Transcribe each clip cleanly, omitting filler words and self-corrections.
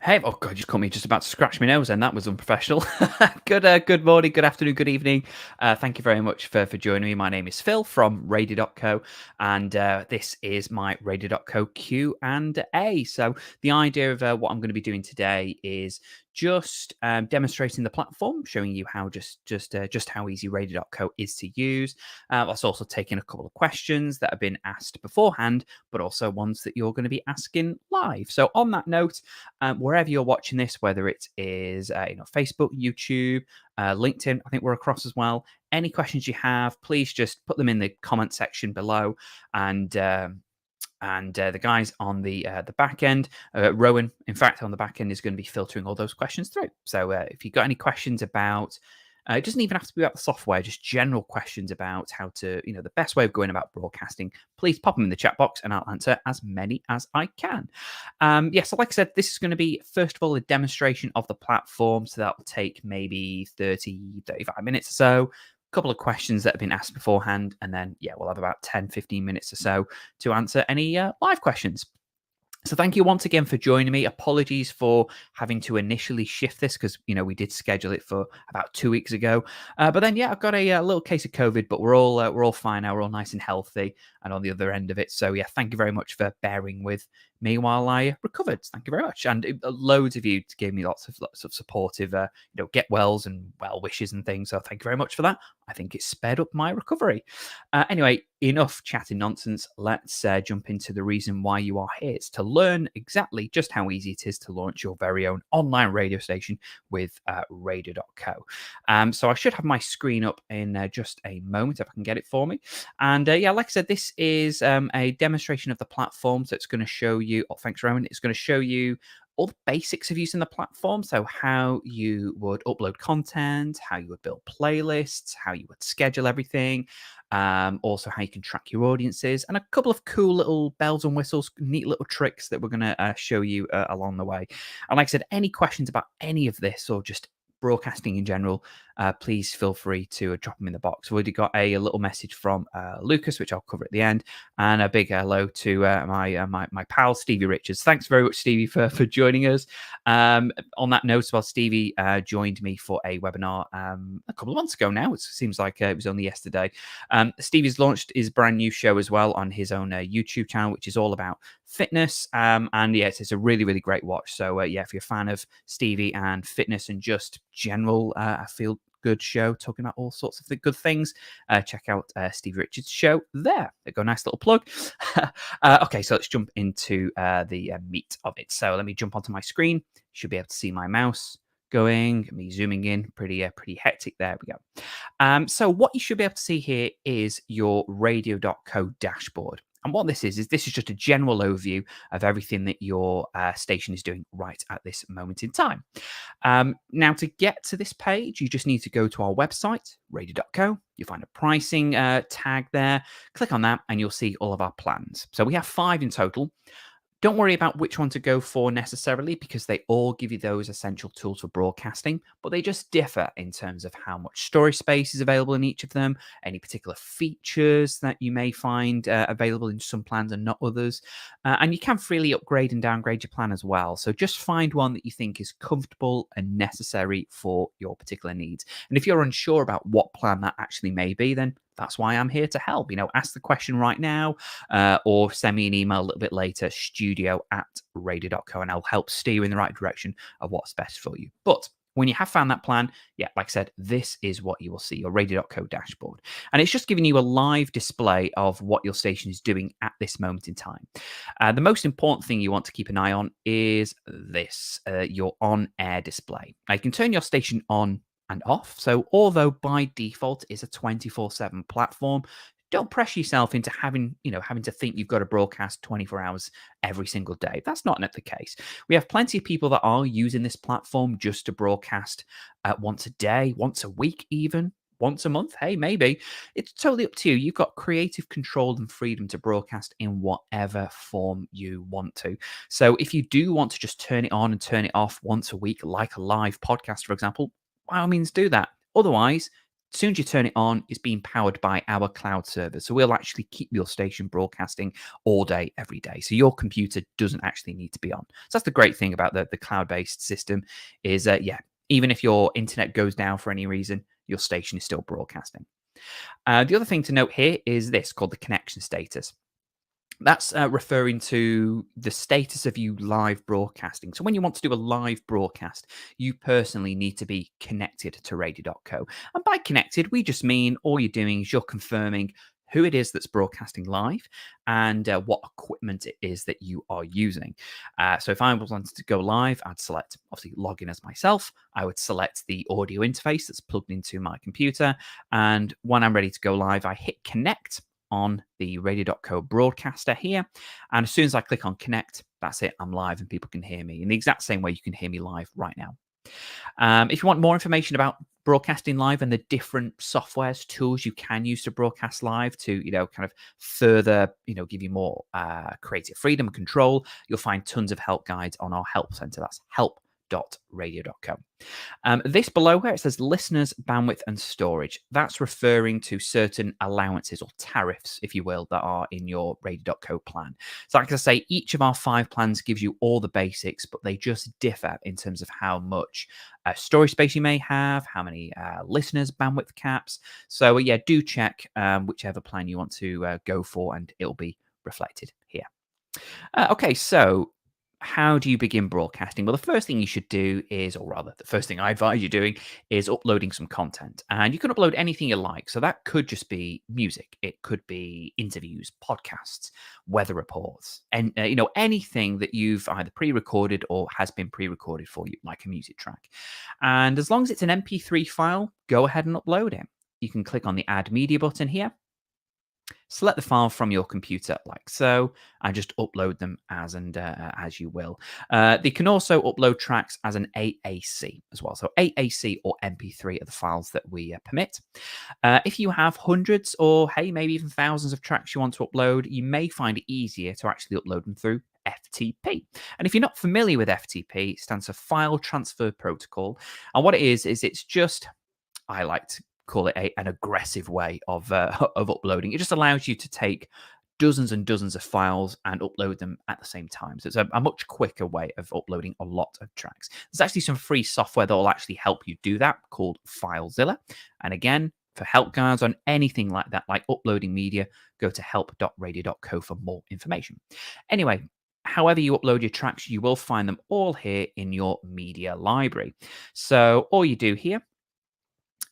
Hey, oh God, you just caught me just about to scratch my nose, and that was unprofessional. Good morning, good afternoon, good evening. Thank you very much for joining me. My name is Phil from Radio.co, and this is my Radio.co Q&A. So the idea of what I'm going to be doing today is just demonstrating the platform, showing you how just how easy Radio.co is to use. That's also taking a couple of questions that have been asked beforehand, but also ones that you're going to be asking live. So on that note, wherever you're watching this, whether it is Facebook, YouTube, LinkedIn, I think we're across as well. Any questions you have, please just put them in the comment section below, and the guys on the back end, Rowan, in fact, on the back end is going to be filtering all those questions through. So if you've got any questions about it doesn't even have to be about the software, just general questions about how to, the best way of going about broadcasting, please pop them in the chat box and I'll answer as many as I can. So like I said, this is going to be, first of all, a demonstration of the platform. So that will take maybe 35 minutes or so. Couple of questions that have been asked beforehand. And then, we'll have about 10-15 minutes or so to answer any live questions. So thank you once again for joining me. Apologies for having to initially shift this because we did schedule it for about 2 weeks ago. But then I've got a little case of COVID, but we're all fine now. We're all nice and healthy and on the other end of it. So thank you very much for bearing with me while I recovered. Thank you very much. And loads of you gave me lots of supportive get wells and well wishes and things. So thank you very much for that. I think it sped up my recovery. Anyway, enough chatting nonsense. Let's jump into the reason why you are here. It's to learn exactly just how easy it is to launch your very own online radio station with Radio.co. So I should have my screen up in just a moment if I can get it for me. And like I said, this is a demonstration of the platform. So it's going to show you, thanks, Rowan. It's going to show you all the basics of using the platform. So how you would upload content, how you would build playlists, how you would schedule everything, also how you can track your audiences, and a couple of cool little bells and whistles, neat little tricks that we're going to show you along the way. And like I said, any questions about any of this or just broadcasting in general, please feel free to drop them in the box. We've already got a little message from Lucas, which I'll cover at the end, and a big hello to my pal Stevie Richards. Thanks very much, Stevie, for joining us. On that note, as well, Stevie joined me for a webinar a couple of months ago now. It seems like it was only yesterday. Stevie's launched his brand new show as well on his own YouTube channel, which is all about fitness. And it's a really, really great watch. So if you're a fan of Stevie and fitness and just general, I feel good show talking about all sorts of the good things, check out Steve Richards' show there. There go, nice little plug. Okay, so let's jump into the meat of it. So let me jump onto my screen. You should be able to see my mouse going, me zooming in, pretty hectic. There we go. So what you should be able to see here is your Radio.co dashboard. And what this is just a general overview of everything that your station is doing right at this moment in time. Now, to get to this page, you just need to go to our website, Radio.co. You'll find a pricing tag there. Click on that and you'll see all of our plans. So we have 5 in total. Don't worry about which one to go for necessarily because they all give you those essential tools for broadcasting, but they just differ in terms of how much storage space is available in each of them, any particular features that you may find available in some plans and not others. And you can freely upgrade and downgrade your plan as well. So just find one that you think is comfortable and necessary for your particular needs. And if you're unsure about what plan that actually may be, then that's why I'm here to help. Ask the question right now or send me an email a little bit later, studio@radio.co, and I'll help steer you in the right direction of what's best for you. But when you have found that plan, like I said, this is what you will see, your Radio.co dashboard. And it's just giving you a live display of what your station is doing at this moment in time. The most important thing you want to keep an eye on is this, your on-air display. Now, you can turn your station on and off. So although by default is a 24/7 platform, don't pressure yourself into having to think you've got to broadcast 24 hours every single day. That's not the case. We have plenty of people that are using this platform just to broadcast once a day, once a week, even once a month. Hey, maybe. It's totally up to you. You've got creative control and freedom to broadcast in whatever form you want to. So if you do want to just turn it on and turn it off once a week, like a live podcast, for example, by all means do that. Otherwise, As soon as you turn it on, it's being powered by our cloud server. So we'll actually keep your station broadcasting all day, every day. So your computer doesn't actually need to be on. So that's the great thing about the cloud-based system is, even if your internet goes down for any reason, your station is still broadcasting. The other thing to note here is this called the connection status. That's referring to the status of you live broadcasting. So when you want to do a live broadcast, you personally need to be connected to Radio.co. And by connected, we just mean all you're doing is you're confirming who it is that's broadcasting live and what equipment it is that you are using. So if I wanted to go live, I'd select, obviously, log in as myself. I would select the audio interface that's plugged into my computer. And when I'm ready to go live, I hit connect on the Radio.co broadcaster here. And as soon as I click on connect, that's it, I'm live and people can hear me in the exact same way you can hear me live right now. If you want more information about broadcasting live and the different softwares, tools you can use to broadcast live to, kind of further, give you more creative freedom and control, you'll find tons of help guides on our help center. That's help.radio.co. This below where it says listeners, bandwidth, and storage, that's referring to certain allowances or tariffs, if you will, that are in your Radio.co plan. So like I say, each of our 5 plans gives you all the basics, but they just differ in terms of how much storage space you may have, how many listeners, bandwidth caps. So do check whichever plan you want to go for, and it'll be reflected here. Okay, so how do you begin broadcasting? Well, the first thing you should do is, or rather, the first thing I advise you doing is uploading some content. And you can upload anything you like. So that could just be music. It could be interviews, podcasts, weather reports, and anything that you've either pre-recorded or has been pre-recorded for you, like a music track. And as long as it's an MP3 file, go ahead and upload it. You can click on the Add Media button here. Select the file from your computer like so, and just upload them as you will. They can also upload tracks as an AAC as well. So AAC or MP3 are the files that we permit. If you have hundreds or, hey, maybe even thousands of tracks you want to upload, you may find it easier to actually upload them through FTP. And if you're not familiar with FTP, it stands for File Transfer Protocol. And what it is it's just, I like to call it an aggressive way of uploading. It just allows you to take dozens and dozens of files and upload them at the same time. So it's a much quicker way of uploading a lot of tracks. There's actually some free software that will actually help you do that called FileZilla. And again, for help guides on anything like that, like uploading media, go to help.radio.co for more information. Anyway, however you upload your tracks, you will find them all here in your media library. So all you do here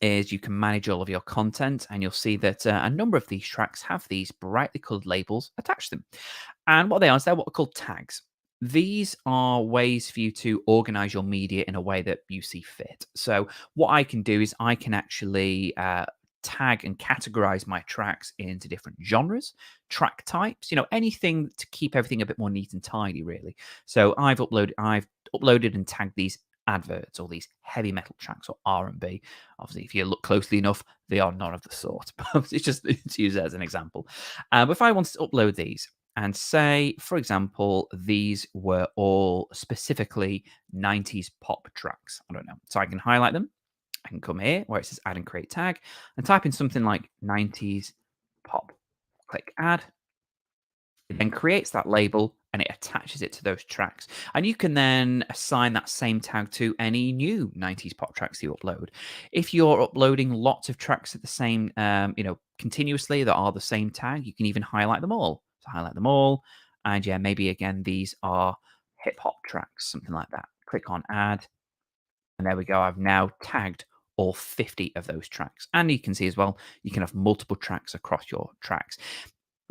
is you can manage all of your content, and you'll see that a number of these tracks have these brightly colored labels attached to them. And what they are is they're what are called tags. These are ways for you to organize your media in a way that you see fit. So what I can do is I can actually tag and categorize my tracks into different genres, track types, anything to keep everything a bit more neat and tidy, really. So I've uploaded and tagged these adverts or these heavy metal tracks or R&B. Obviously, if you look closely enough, they are none of the sort. It's just to use it as an example. But if I wanted to upload these and say, for example, these were all specifically 90s pop tracks, I don't know. So I can highlight them. I can come here where it says add and create tag and type in something like 90s pop. Click add. It then creates that label and it attaches it to those tracks. And you can then assign that same tag to any new 90s pop tracks you upload. If you're uploading lots of tracks at the same, continuously that are the same tag, you can even highlight them all. So highlight them all. And maybe again, these are hip hop tracks, something like that. Click on add. And there we go. I've now tagged all 50 of those tracks. And you can see as well, you can have multiple tracks across your tracks.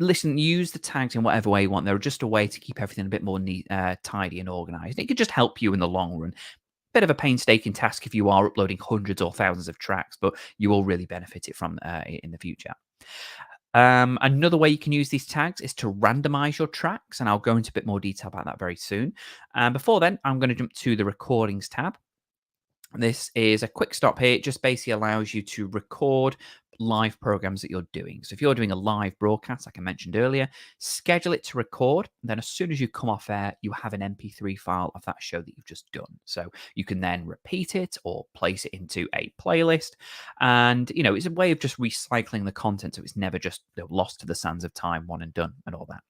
Listen, use the tags in whatever way you want. They're just a way to keep everything a bit more neat, tidy and organized. It could just help you in the long run. Bit of a painstaking task if you are uploading hundreds or thousands of tracks, but you will really benefit it from in the future. Another way you can use these tags is to randomize your tracks, and I'll go into a bit more detail about that very soon. Before then, I'm going to jump to the recordings tab. This is a quick stop here. It just basically allows you to record live programs that you're doing. So if you're doing a live broadcast, like I mentioned earlier, schedule it to record. Then as soon as you come off air, you have an MP3 file of that show that you've just done. So you can then repeat it or place it into a playlist. And, it's a way of just recycling the content so it's never just lost to the sands of time, one and done, and all that.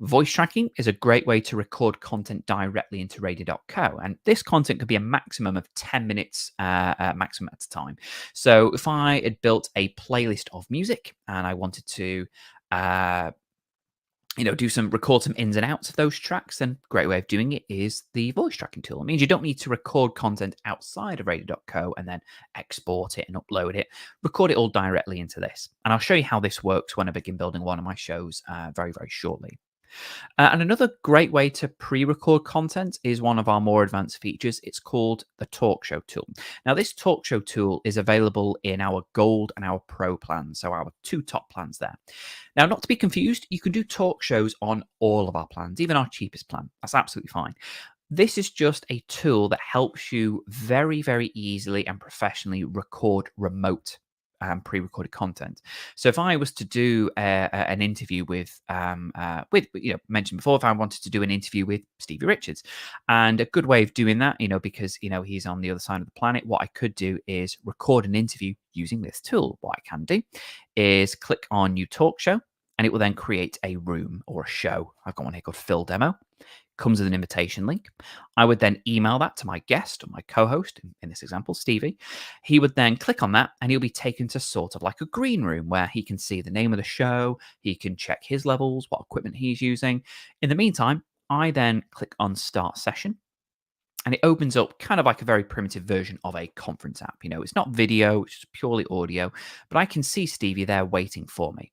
Voice tracking is a great way to record content directly into Radio.co, and this content could be a maximum of 10 minutes maximum at a time. So if I had built a playlist of music and I wanted to record some ins and outs of those tracks, then a great way of doing it is the voice tracking tool. It means you don't need to record content outside of Radio.co and then export it and upload it. Record it all directly into this. And I'll show you how this works when I begin building one of my shows very, very shortly. And another great way to pre-record content is one of our more advanced features. It's called the Talk Show tool. Now, this Talk Show tool is available in our Gold and our Pro plans, so our two top plans there. Now, not to be confused, you can do talk shows on all of our plans, even our cheapest plan. That's absolutely fine. This is just a tool that helps you very, very easily and professionally record remote pre-recorded content. So if I was to do an interview with mentioned before, if I wanted to do an interview with Stevie Richards, and a good way of doing that, because he's on the other side of the planet, what I could do is record an interview using this tool. What I can do is click on New Talk Show, and it will then create a room or a show. I've got one here called Phil Demo. Comes with an invitation link. I would then email that to my guest or my co-host, in this example, Stevie. He would then click on that and he'll be taken to sort of like a green room where he can see the name of the show, he can check his levels, what equipment he's using. In the meantime, I then click on Start Session, and it opens up kind of like a very primitive version of a conference app. It's not video, it's just purely audio, but I can see Stevie there waiting for me.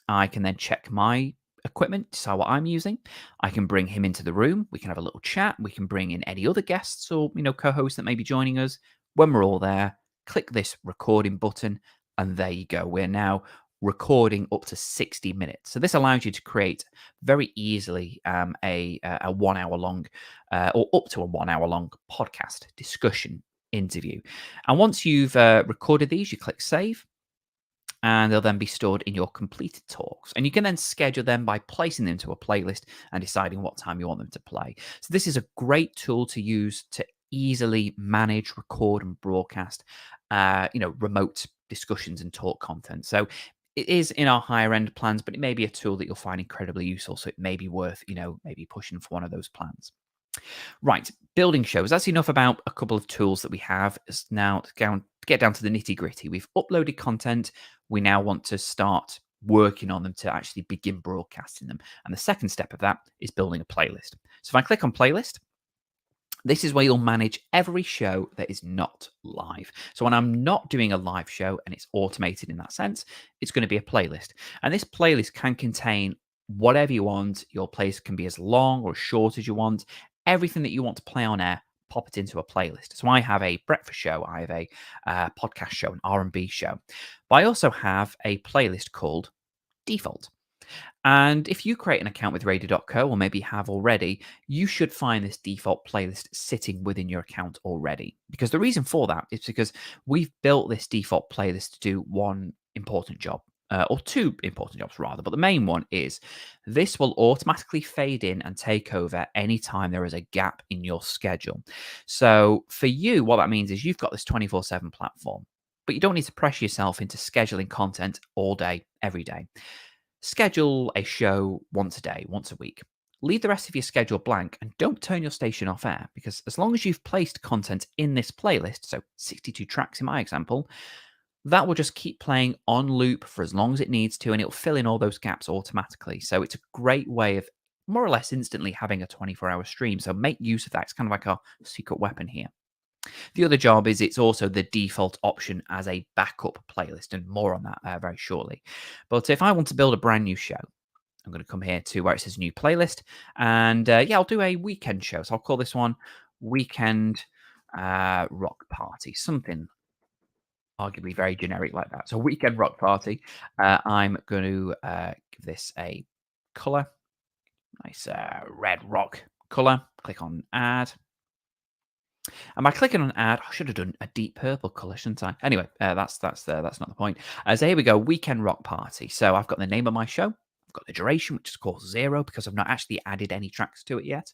I can then check my equipment, decide what I'm using. I can bring him into the room. We can have a little chat. We can bring in any other guests or, co-hosts that may be joining us. When we're all there, click this recording button, and there you go. We're now recording up to 60 minutes. So this allows you to create very easily a 1 hour long or up to a 1 hour long podcast discussion interview. And once you've recorded these, you click save, and they'll then be stored in your completed talks. And you can then schedule them by placing them to a playlist and deciding what time you want them to play. So this is a great tool to use to easily manage, record, and broadcast, remote discussions and talk content. So it is in our higher end plans, but it may be a tool that you'll find incredibly useful. So it may be worth, maybe pushing for one of those plans. Right, building shows. That's enough about a couple of tools that we have. Now to get down to the nitty gritty. We've uploaded content. We now want to start working on them to actually begin broadcasting them. And the second step of that is building a playlist. So if I click on playlist, this is where you'll manage every show that is not live. So when I'm not doing a live show and it's automated in that sense, it's going to be a playlist. And this playlist can contain whatever you want. Your playlist can be as long or as short as you want. Everything that you want to play on air, pop it into a playlist. So I have a breakfast show, I have a podcast show, an R&B show. But I also have a playlist called Default. And if you create an account with Radio.co, or maybe have already, you should find this default playlist sitting within your account already. Because the reason for that is because we've built this default playlist to do one important job. Or two important jobs rather, but the main one is this will automatically fade in and take over anytime there is a gap in your schedule. So for you, what that means is you've got this 24/7 platform, but you don't need to pressure yourself into scheduling content all day, every day. Schedule a show once a day, once a week. Leave the rest of your schedule blank and don't turn your station off air, because as long as you've placed content in this playlist, so 62 tracks in my example, that will just keep playing on loop for as long as it needs to, and it'll fill in all those gaps automatically. So it's a great way of more or less instantly having a 24-hour stream. So make use of that. It's kind of like our secret weapon here. The other job is it's also the default option as a backup playlist, and more on that very shortly. But if I want to build a brand new show, I'm going to come here to where it says new playlist, and I'll do a weekend show. So I'll call this one Weekend Rock Party, something arguably very generic like that. So weekend rock party. I'm going to give this a color, nice red rock color. Click on add. And by clicking on add, I should have done a deep purple color, shouldn't I? Anyway, that's not the point. So here we go, weekend rock party. So I've got the name of my show. I've got the duration, which is called 0 because I've not actually added any tracks to it yet.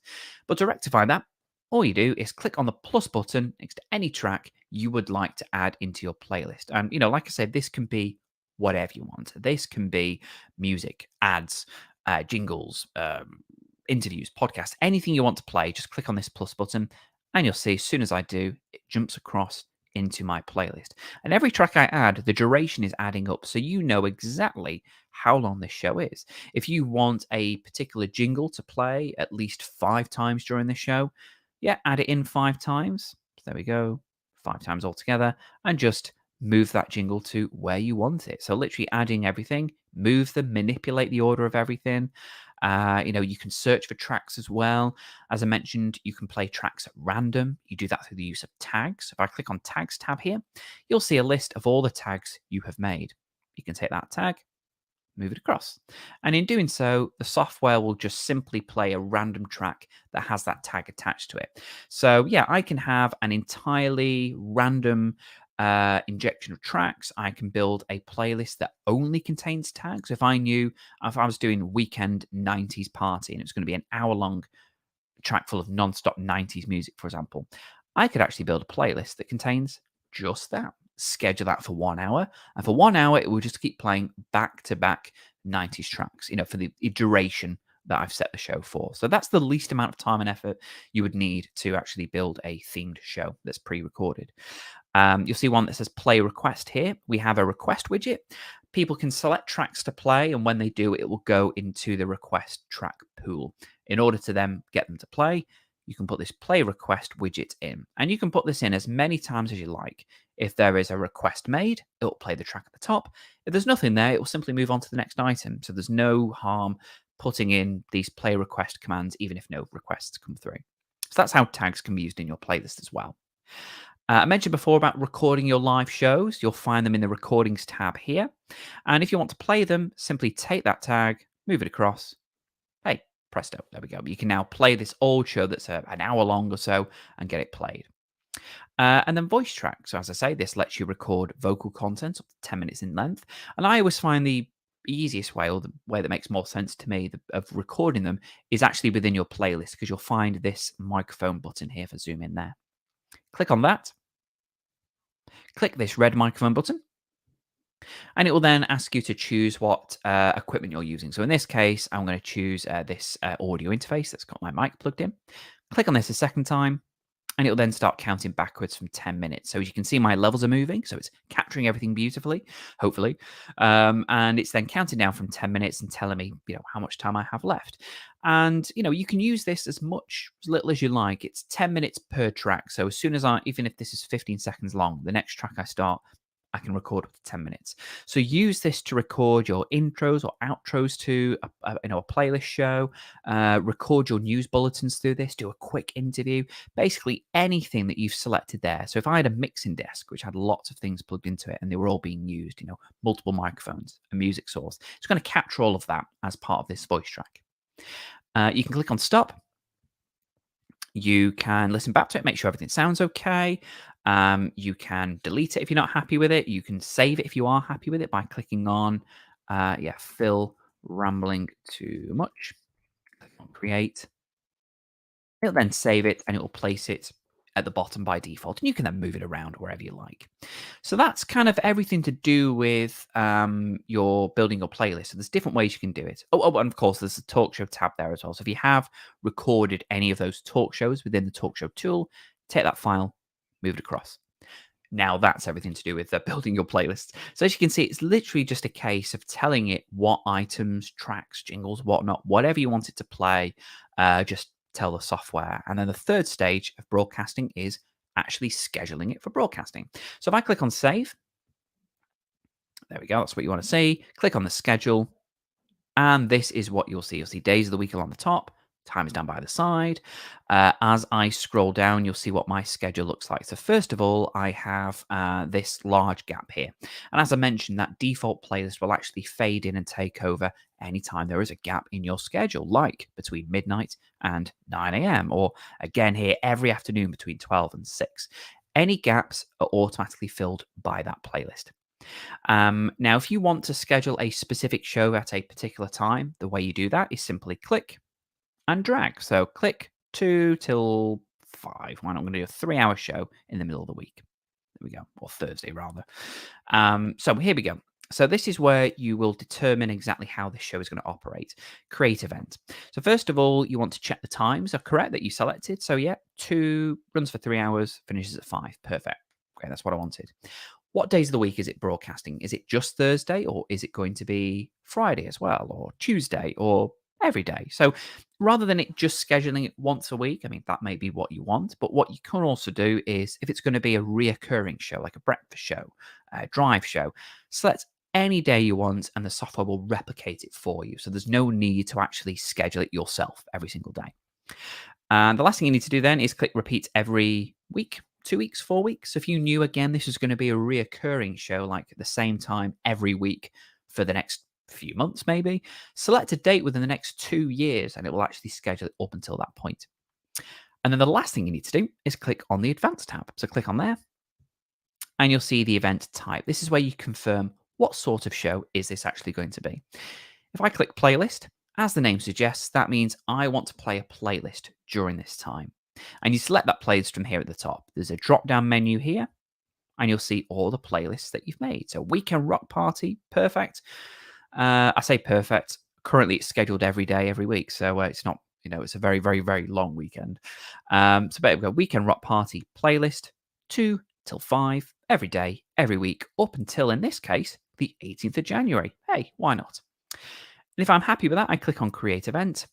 But to rectify that, all you do is click on the plus button next to any track you would like to add into your playlist. And like I said, this can be whatever you want. This can be music, ads, jingles, interviews, podcasts, anything you want to play. Just click on this plus button and you'll see as soon as I do, it jumps across into my playlist. And every track I add, the duration is adding up. So you know exactly how long this show is. If you want a particular jingle to play at least 5 times during the show, yeah, add it in 5 times. There we go, 5 times altogether. And just move that jingle to where you want it. So literally adding everything, move them, manipulate the order of everything. You can search for tracks as well. As I mentioned, you can play tracks at random. You do that through the use of tags. If I click on Tags tab here, you'll see a list of all the tags you have made. You can take that tag, move it across. And in doing so, the software will just simply play a random track that has that tag attached to it. So yeah, I can have an entirely random injection of tracks. I can build a playlist that only contains tags. If I was doing weekend 90s party and it's going to be an hour long track full of non-stop 90s music, for example, I could actually build a playlist that contains just that. Schedule that for 1 hour, and for 1 hour, it will just keep playing back to back 90s tracks, for the duration that I've set the show for. So that's the least amount of time and effort you would need to actually build a themed show that's pre-recorded. You'll see one that says play request here. We have a request widget. People can select tracks to play, and when they do, it will go into the request track pool. In order to then get them to play, you can put this play request widget in, and you can put this in as many times as you like. If there is a request made, it will play the track at the top. If there's nothing there, it will simply move on to the next item. So there's no harm putting in these play request commands, even if no requests come through. So that's how tags can be used in your playlist as well. I mentioned before about recording your live shows. You'll find them in the recordings tab here. And if you want to play them, simply take that tag, move it across. Hey, presto, there we go. You can now play this old show that's an hour long or so and get it played. And then voice track. So as I say, this lets you record vocal content up to 10 minutes in length. And I always find the easiest way, or the way that makes more sense to me of recording them, is actually within your playlist, because you'll find this microphone button here for zoom in there. Click on that. Click this red microphone button. And it will then ask you to choose what equipment you're using. So in this case, I'm going to choose this audio interface that's got my mic plugged in. Click on this a second time, and it'll then start counting backwards from 10 minutes. So as you can see, my levels are moving, so it's capturing everything beautifully, hopefully. And it's then counting down from 10 minutes and telling me, how much time I have left. And, you can use this as little as you like. It's 10 minutes per track. So as soon as even if this is 15 seconds long, the next track I start, I can record up to 10 minutes. So use this to record your intros or outros to a playlist show, record your news bulletins through this, do a quick interview, basically anything that you've selected there. So if I had a mixing desk, which had lots of things plugged into it and they were all being used, multiple microphones, a music source, it's going to capture all of that as part of this voice track. You can click on stop. You can listen back to it, make sure everything sounds okay. You can delete it if you're not happy with it. You can save it if you are happy with it by clicking on, Phil rambling too much. Click on create. It'll then save it and it will place it at the bottom by default. And you can then move it around wherever you like. So that's kind of everything to do with your building your playlist. So there's different ways you can do it. And of course, there's a talk show tab there as well. So if you have recorded any of those talk shows within the talk show tool, take that file, move it across. Now that's everything to do with building your playlist. So as you can see, it's literally just a case of telling it what items, tracks, jingles, whatnot, whatever you want it to play, just tell the software. And then the third stage of broadcasting is actually scheduling it for broadcasting. So if I click on save, there we go, that's what you want to see. Click on the schedule, and this is what you'll see. You'll see days of the week along the top, Time is down by the side. As I scroll down, you'll see what my schedule looks like. So first of all, I have this large gap here. And as I mentioned, that default playlist will actually fade in and take over anytime there is a gap in your schedule, like between midnight and 9 a.m., or again here every afternoon between 12 and 6. Any gaps are automatically filled by that playlist. Now, if you want to schedule a specific show at a particular time, the way you do that is simply click and drag. So click 2 till 5. Why not? I'm going to do a 3-hour show in the middle of the week. There we go. Or Thursday, rather. So here we go. So this is where you will determine exactly how the show is going to operate. Create event. So first of all, you want to check the times are correct that you selected. So yeah, 2 runs for 3 hours, finishes at 5. Perfect. Okay, that's what I wanted. What days of the week is it broadcasting? Is it just Thursday, or is it going to be Friday as well, or Tuesday, or every day? So rather than it just scheduling it once a week, I mean, that may be what you want, but what you can also do is if it's going to be a reoccurring show, like a breakfast show, a drive show, select any day you want and the software will replicate it for you. So there's no need to actually schedule it yourself every single day. And the last thing you need to do then is click repeat every week, 2 weeks, 4 weeks. If you knew again this is going to be a reoccurring show, like at the same time every week for the next few months, maybe select a date within the next 2 years and it will actually schedule it up until that point. And then the last thing you need to do is click on the advanced tab. So click on there and you'll see the event type. This is where you confirm what sort of show is this actually going to be. If I click playlist, as the name suggests, that means I want to play a playlist during this time. And you select that playlist from here at the top. There's a drop down menu here, and you'll see all the playlists that you've made. So Weekend Rock Party, perfect. I say perfect. Currently, it's scheduled every day, every week. So it's not, it's a very, very, very long weekend. So there we go. Weekend Rock Party playlist, 2 till 5, every day, every week, up until, in this case, the 18th of January. Hey, why not? And if I'm happy with that, I click on Create Event.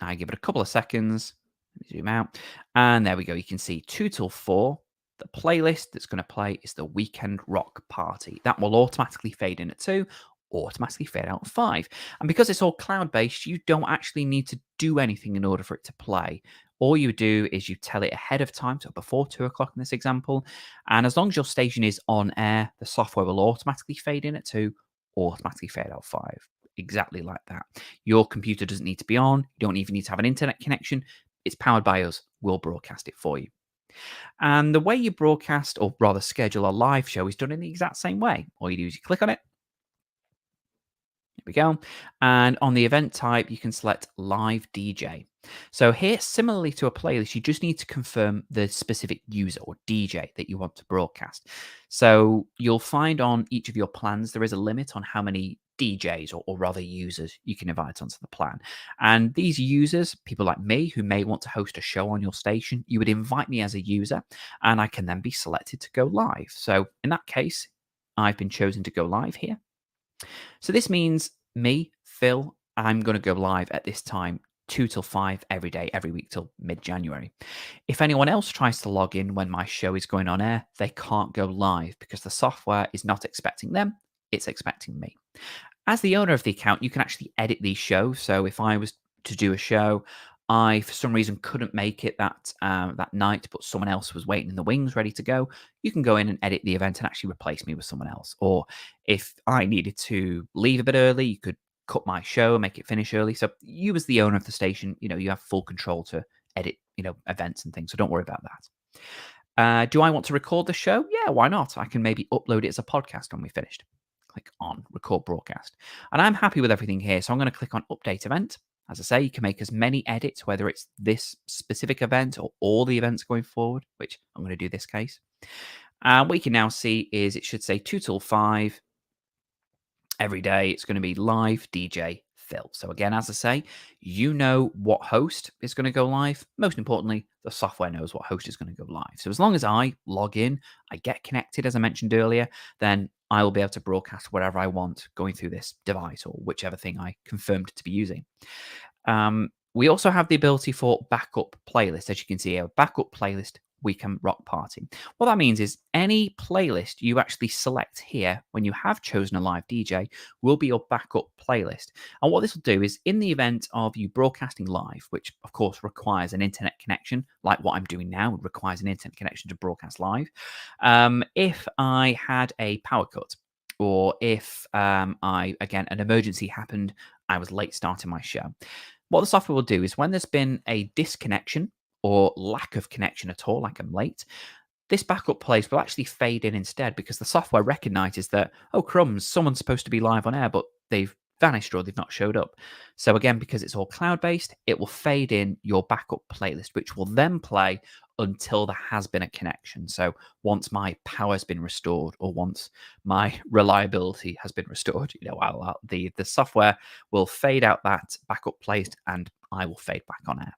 I give it a couple of seconds. Let me zoom out. And there we go. You can see 2 till 4. The playlist that's going to play is the Weekend Rock Party. That will automatically fade in at 2, automatically fade out at 5. And because it's all cloud-based, you don't actually need to do anything in order for it to play. All you do is you tell it ahead of time, so before 2 o'clock in this example. And as long as your station is on air, the software will automatically fade in at 2, automatically fade out 5. Exactly like that. Your computer doesn't need to be on. You don't even need to have an internet connection. It's powered by us. We'll broadcast it for you. And the way you broadcast, or rather schedule a live show, is done in the exact same way. All you do is you click on it. Here we go. And on the event type, you can select Live DJ. So here, similarly to a playlist, you just need to confirm the specific user or DJ that you want to broadcast. So you'll find on each of your plans, there is a limit on how many DJs or rather users you can invite onto the plan. And these users, people like me who may want to host a show on your station, you would invite me as a user and I can then be selected to go live. So in that case, I've been chosen to go live here. So this means me, Phil, I'm going to go live at this time, 2 till 5 every day, every week till mid-January. If anyone else tries to log in when my show is going on air, they can't go live because the software is not expecting them, it's expecting me. As the owner of the account, you can actually edit these shows. So if I was to do a show, I for some reason couldn't make it that night, but someone else was waiting in the wings, ready to go. You can go in and edit the event and actually replace me with someone else. Or if I needed to leave a bit early, you could cut my show and make it finish early. So you, as the owner of the station, you have full control to edit, events and things. So don't worry about that. Do I want to record the show? Yeah, why not? I can maybe upload it as a podcast when we finished. Click on record broadcast. And I'm happy with everything here. So I'm going to click on update event. As I say, you can make as many edits, whether it's this specific event or all the events going forward, which I'm going to do this case. What you can now see is it should say 2 till 5 every day. It's going to be live DJ Phil. So again, as I say, you know what host is going to go live. Most importantly, the software knows what host is going to go live. So as long as I log in, I get connected, as I mentioned earlier, then I will be able to broadcast whatever I want going through this device or whichever thing I confirmed to be using. We also have the ability for backup playlist. As you can see, a backup playlist Weekend Rock Party. What that means is any playlist you actually select here when you have chosen a live DJ will be your backup playlist. And what this will do is, in the event of you broadcasting live, which of course requires an internet connection, like what I'm doing now requires an internet connection to broadcast live. If I had a power cut, or if an emergency happened, I was late starting my show. What the software will do is, when there's been a disconnection or lack of connection at all, like I'm late, this backup plays will actually fade in instead, because the software recognizes that, oh, crumbs, someone's supposed to be live on air, but they've vanished or they've not showed up. So again, because it's all cloud-based, it will fade in your backup playlist, which will then play until there has been a connection. So once my power's been restored, or once my reliability has been restored, the software will fade out that backup playlist and I will fade back on air.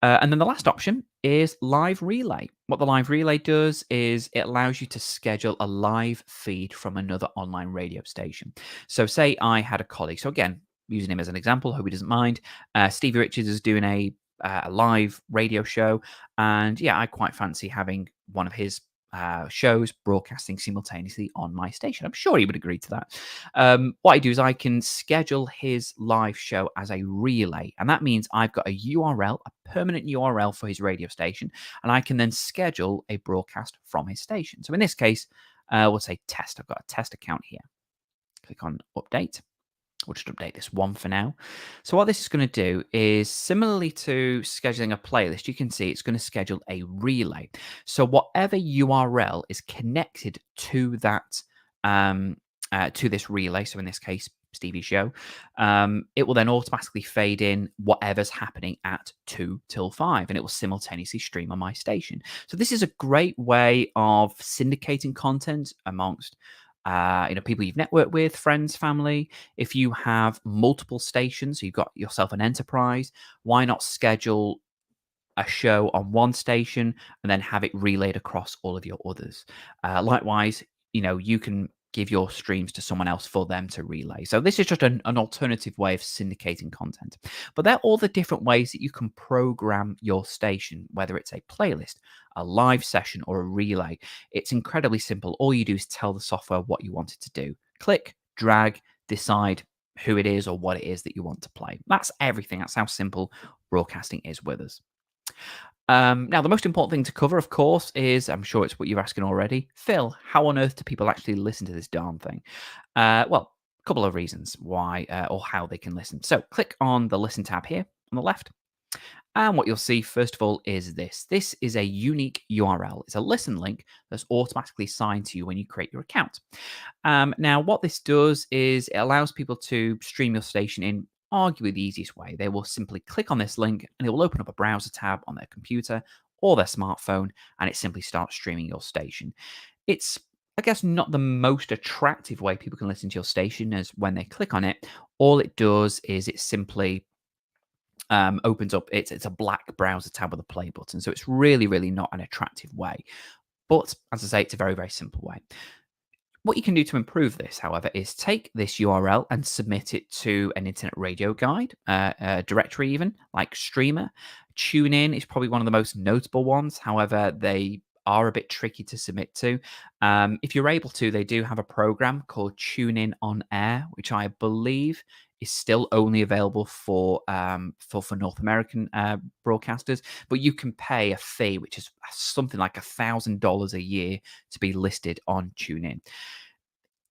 And then the last option is live relay. What the live relay does is it allows you to schedule a live feed from another online radio station. So say I had a colleague. So again, using him as an example, hope he doesn't mind. Stevie Richards is doing a live radio show. And yeah, I quite fancy having one of his shows broadcasting simultaneously on my station. I'm sure he would agree to that. What I do is I can schedule his live show as a relay, and that means I've got a URL, a permanent URL for his radio station, and I can then schedule a broadcast from his station. So in this case, we'll say test. I've got a test account here. Click on update. We'll just update this one for now. So what this is going to do is, similarly to scheduling a playlist, you can see it's going to schedule a relay. So whatever URL is connected to that, to this relay, so in this case, Stevie's show, it will then automatically fade in whatever's happening at 2 till 5, and it will simultaneously stream on my station. So this is a great way of syndicating content amongst people you've networked with, friends, family. If you have multiple stations, so you've got yourself an enterprise, why not schedule a show on one station and then have it relayed across all of your others? Likewise, you can give your streams to someone else for them to relay. So this is just an alternative way of syndicating content. But they're all the different ways that you can program your station, whether it's a playlist, a live session, or a relay. It's incredibly simple. All you do is tell the software what you want it to do. Click, drag, decide who it is or what it is that you want to play. That's everything. That's how simple broadcasting is with us. Now, the most important thing to cover, of course, is, I'm sure it's what you're asking already, Phil, how on earth do people actually listen to this darn thing? Well, a couple of reasons why or how they can listen. So click on the Listen tab here on the left. And what you'll see, first of all, is this. This is a unique URL. It's a listen link that's automatically assigned to you when you create your account. Now, what this does is it allows people to stream your station in arguably the easiest way. They will simply click on this link and it will open up a browser tab on their computer or their smartphone, and it simply starts streaming your station. It's, I guess, not the most attractive way people can listen to your station, as when they click on it, all it does is it simply opens up, it's a black browser tab with a play button. So it's really, really not an attractive way. But as I say, it's a very, very simple way. What you can do to improve this, however, is take this URL and submit it to an internet radio guide, directory even, like Streamer. TuneIn is probably one of the most notable ones. However, they are a bit tricky to submit to. If you're able to, they do have a program called TuneIn on Air, which I believe is still only available for North American broadcasters, but you can pay a fee, which is something like $1,000 a year to be listed on TuneIn.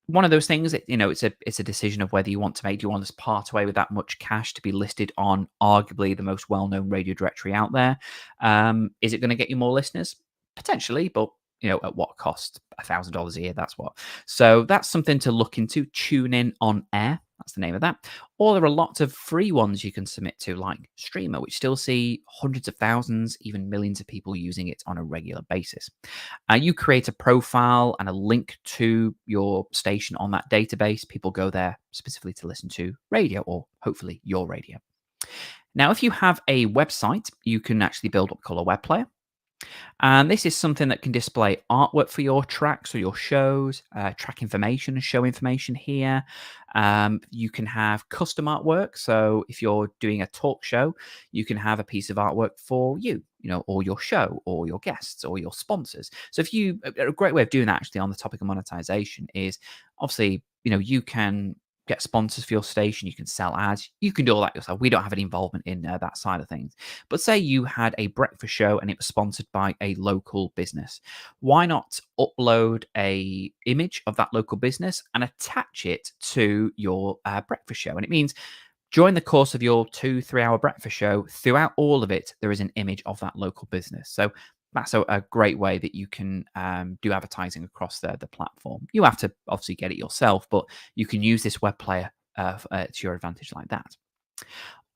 One of those things, it's a decision of whether you want to make. Do you want to part away with that much cash to be listed on arguably the most well-known radio directory out there? Is it going to get you more listeners? Potentially, but at what cost? $1,000 a year, that's what. So that's something to look into. TuneIn on Air, that's the name of that. Or there are lots of free ones you can submit to, like Streamer, which still see hundreds of thousands, even millions of people using it on a regular basis. You create a profile and a link to your station on that database. People go there specifically to listen to radio, or hopefully your radio. Now, if you have a website, you can actually build what we call a web player. And this is something that can display artwork for your tracks or your shows, track information and show information here. You can have custom artwork. So if you're doing a talk show, you can have a piece of artwork for you. or your show or your guests or your sponsors. So if you, a great way of doing that actually on the topic of monetization is obviously, you can get sponsors for your station, you can sell ads, you can do all that yourself. We don't have any involvement in that side of things. But say you had a breakfast show and it was sponsored by a local business. Why not upload a image of that local business and attach it to your breakfast show? And it means during the course of your 2-3 hour breakfast show, throughout all of it, there is an image of that local business. So that's a great way that you can do advertising across the platform. You have to obviously get it yourself, but you can use this web player to your advantage like that.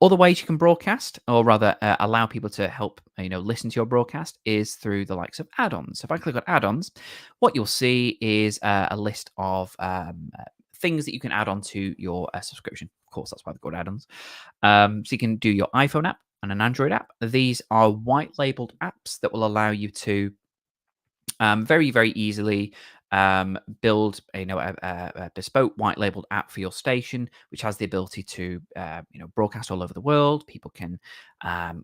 Other ways you can broadcast, or rather allow people to help listen to your broadcast, is through the likes of add-ons. So if I click on add-ons, what you'll see is a list of things that you can add on to your subscription. Of course, that's why they're called add-ons. So you can do your iPhone app and an Android app. These are white labeled apps that will allow you to very, very easily build a bespoke white labeled app for your station, which has the ability to broadcast all over the world. People can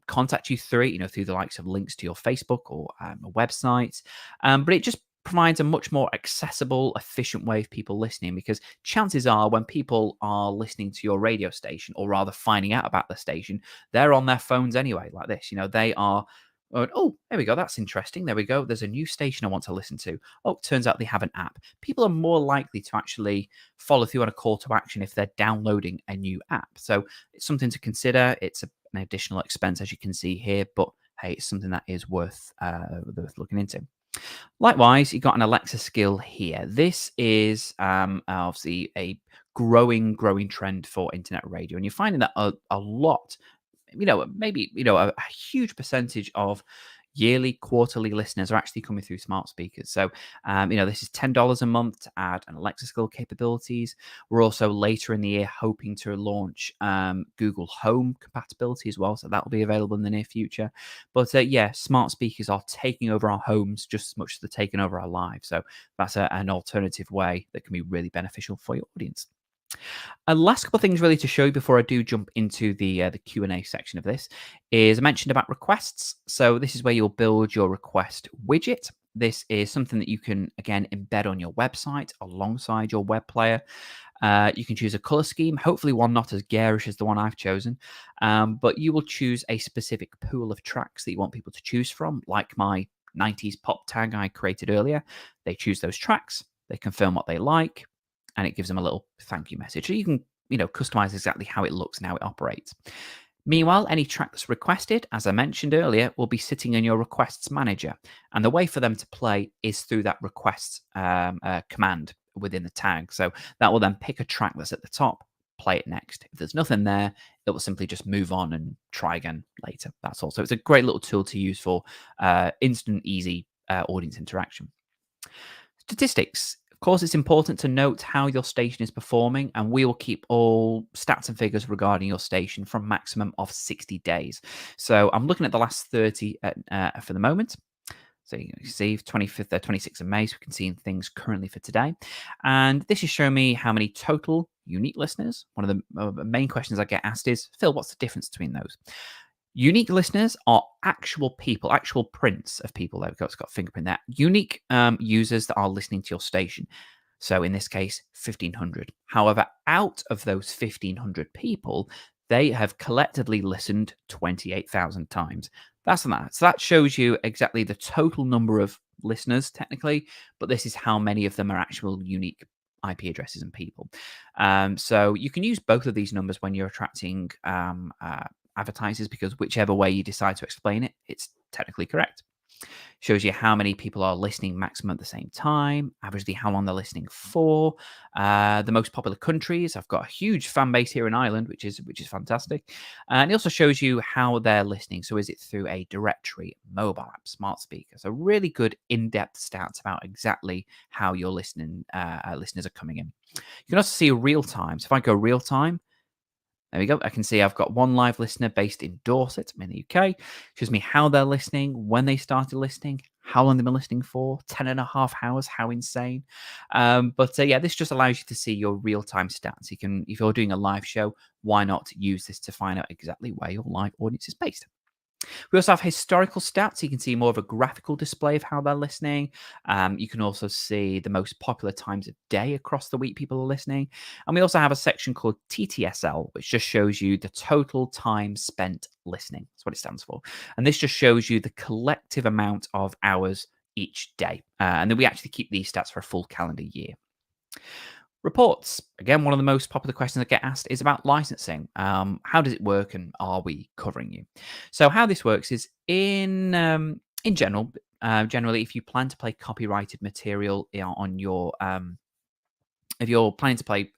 contact you through it, through the likes of links to your Facebook or a website. But it just provides a much more accessible, efficient way of people listening, because chances are when people are listening to your radio station, or rather finding out about the station, they're on their phones anyway, like this. They are, oh, there we go. That's interesting. There we go. There's a new station I want to listen to. Oh, turns out they have an app. People are more likely to actually follow through on a call to action if they're downloading a new app. So it's something to consider. It's an additional expense, as you can see here, but hey, it's something that is worth looking into. Likewise, you've got an Alexa skill here. This is obviously a growing trend for internet radio, and you're finding that a lot, maybe a huge percentage of yearly, quarterly listeners are actually coming through smart speakers. So, this is $10 a month to add an Alexa skill capabilities. We're also later in the year hoping to launch Google Home compatibility as well. So that will be available in the near future. But smart speakers are taking over our homes just as much as they're taking over our lives. So that's an alternative way that can be really beneficial for your audience. Last couple of things really to show you before I do jump into the Q&A section of this is I mentioned about requests. So this is where you'll build your request widget. This is something that you can, again, embed on your website alongside your web player. You can choose a color scheme, hopefully one not as garish as the one I've chosen, but you will choose a specific pool of tracks that you want people to choose from, like my 90s pop tag I created earlier. They choose those tracks, they confirm what they like, and it gives them a little thank you message. So you can, customize exactly how it looks and how it operates. Meanwhile, any track that's requested, as I mentioned earlier, will be sitting in your requests manager. And the way for them to play is through that requests command within the tag. So that will then pick a track that's at the top, play it next. If there's nothing there, it will simply just move on and try again later. That's all. So it's a great little tool to use for instant, easy audience interaction. Statistics. Of course, it's important to note how your station is performing, and we will keep all stats and figures regarding your station from maximum of 60 days. So I'm looking at the last 30 for the moment. So you can see 25th, 26th of May, so we can see things currently for today. And this is showing me how many total unique listeners. One of the main questions I get asked is, Phil, what's the difference between those? Unique listeners are actual people, actual prints of people that have got fingerprint there. Unique users that are listening to your station. So in this case, 1,500. However, out of those 1,500 people, they have collectively listened 28,000 times. That's that. So that shows you exactly the total number of listeners, technically, but this is how many of them are actual unique IP addresses and people. So you can use both of these numbers when you're attracting advertisers, because whichever way you decide to explain it, it's technically correct. Shows you how many people are listening maximum at the same time, averagely how long they're listening for, the most popular countries. I've got a huge fan base here in Ireland, which is fantastic. And it also shows you how they're listening. So is it through a directory, mobile app, smart speaker? So really good in-depth stats about exactly how your listeners are coming in. You can also see real time. So if I go real time, there we go. I can see I've got one live listener based in Dorset, I'm in the UK. Shows me how they're listening, when they started listening, how long they've been listening for, 10 and a half hours. How insane. But this just allows you to see your real-time stats. You can, if you're doing a live show, why not use this to find out exactly where your live audience is based? We also have historical stats. You can see more of a graphical display of how they're listening. You can also see the most popular times of day across the week people are listening. And we also have a section called TTSL, which just shows you the total time spent listening. That's what it stands for. And this just shows you the collective amount of hours each day. And then we actually keep these stats for a full calendar year. Reports. Again, one of the most popular questions I get asked is about licensing. How does it work, and are we covering you? So, how this works is in general, generally, if you plan to play copyrighted material on your if you're planning to play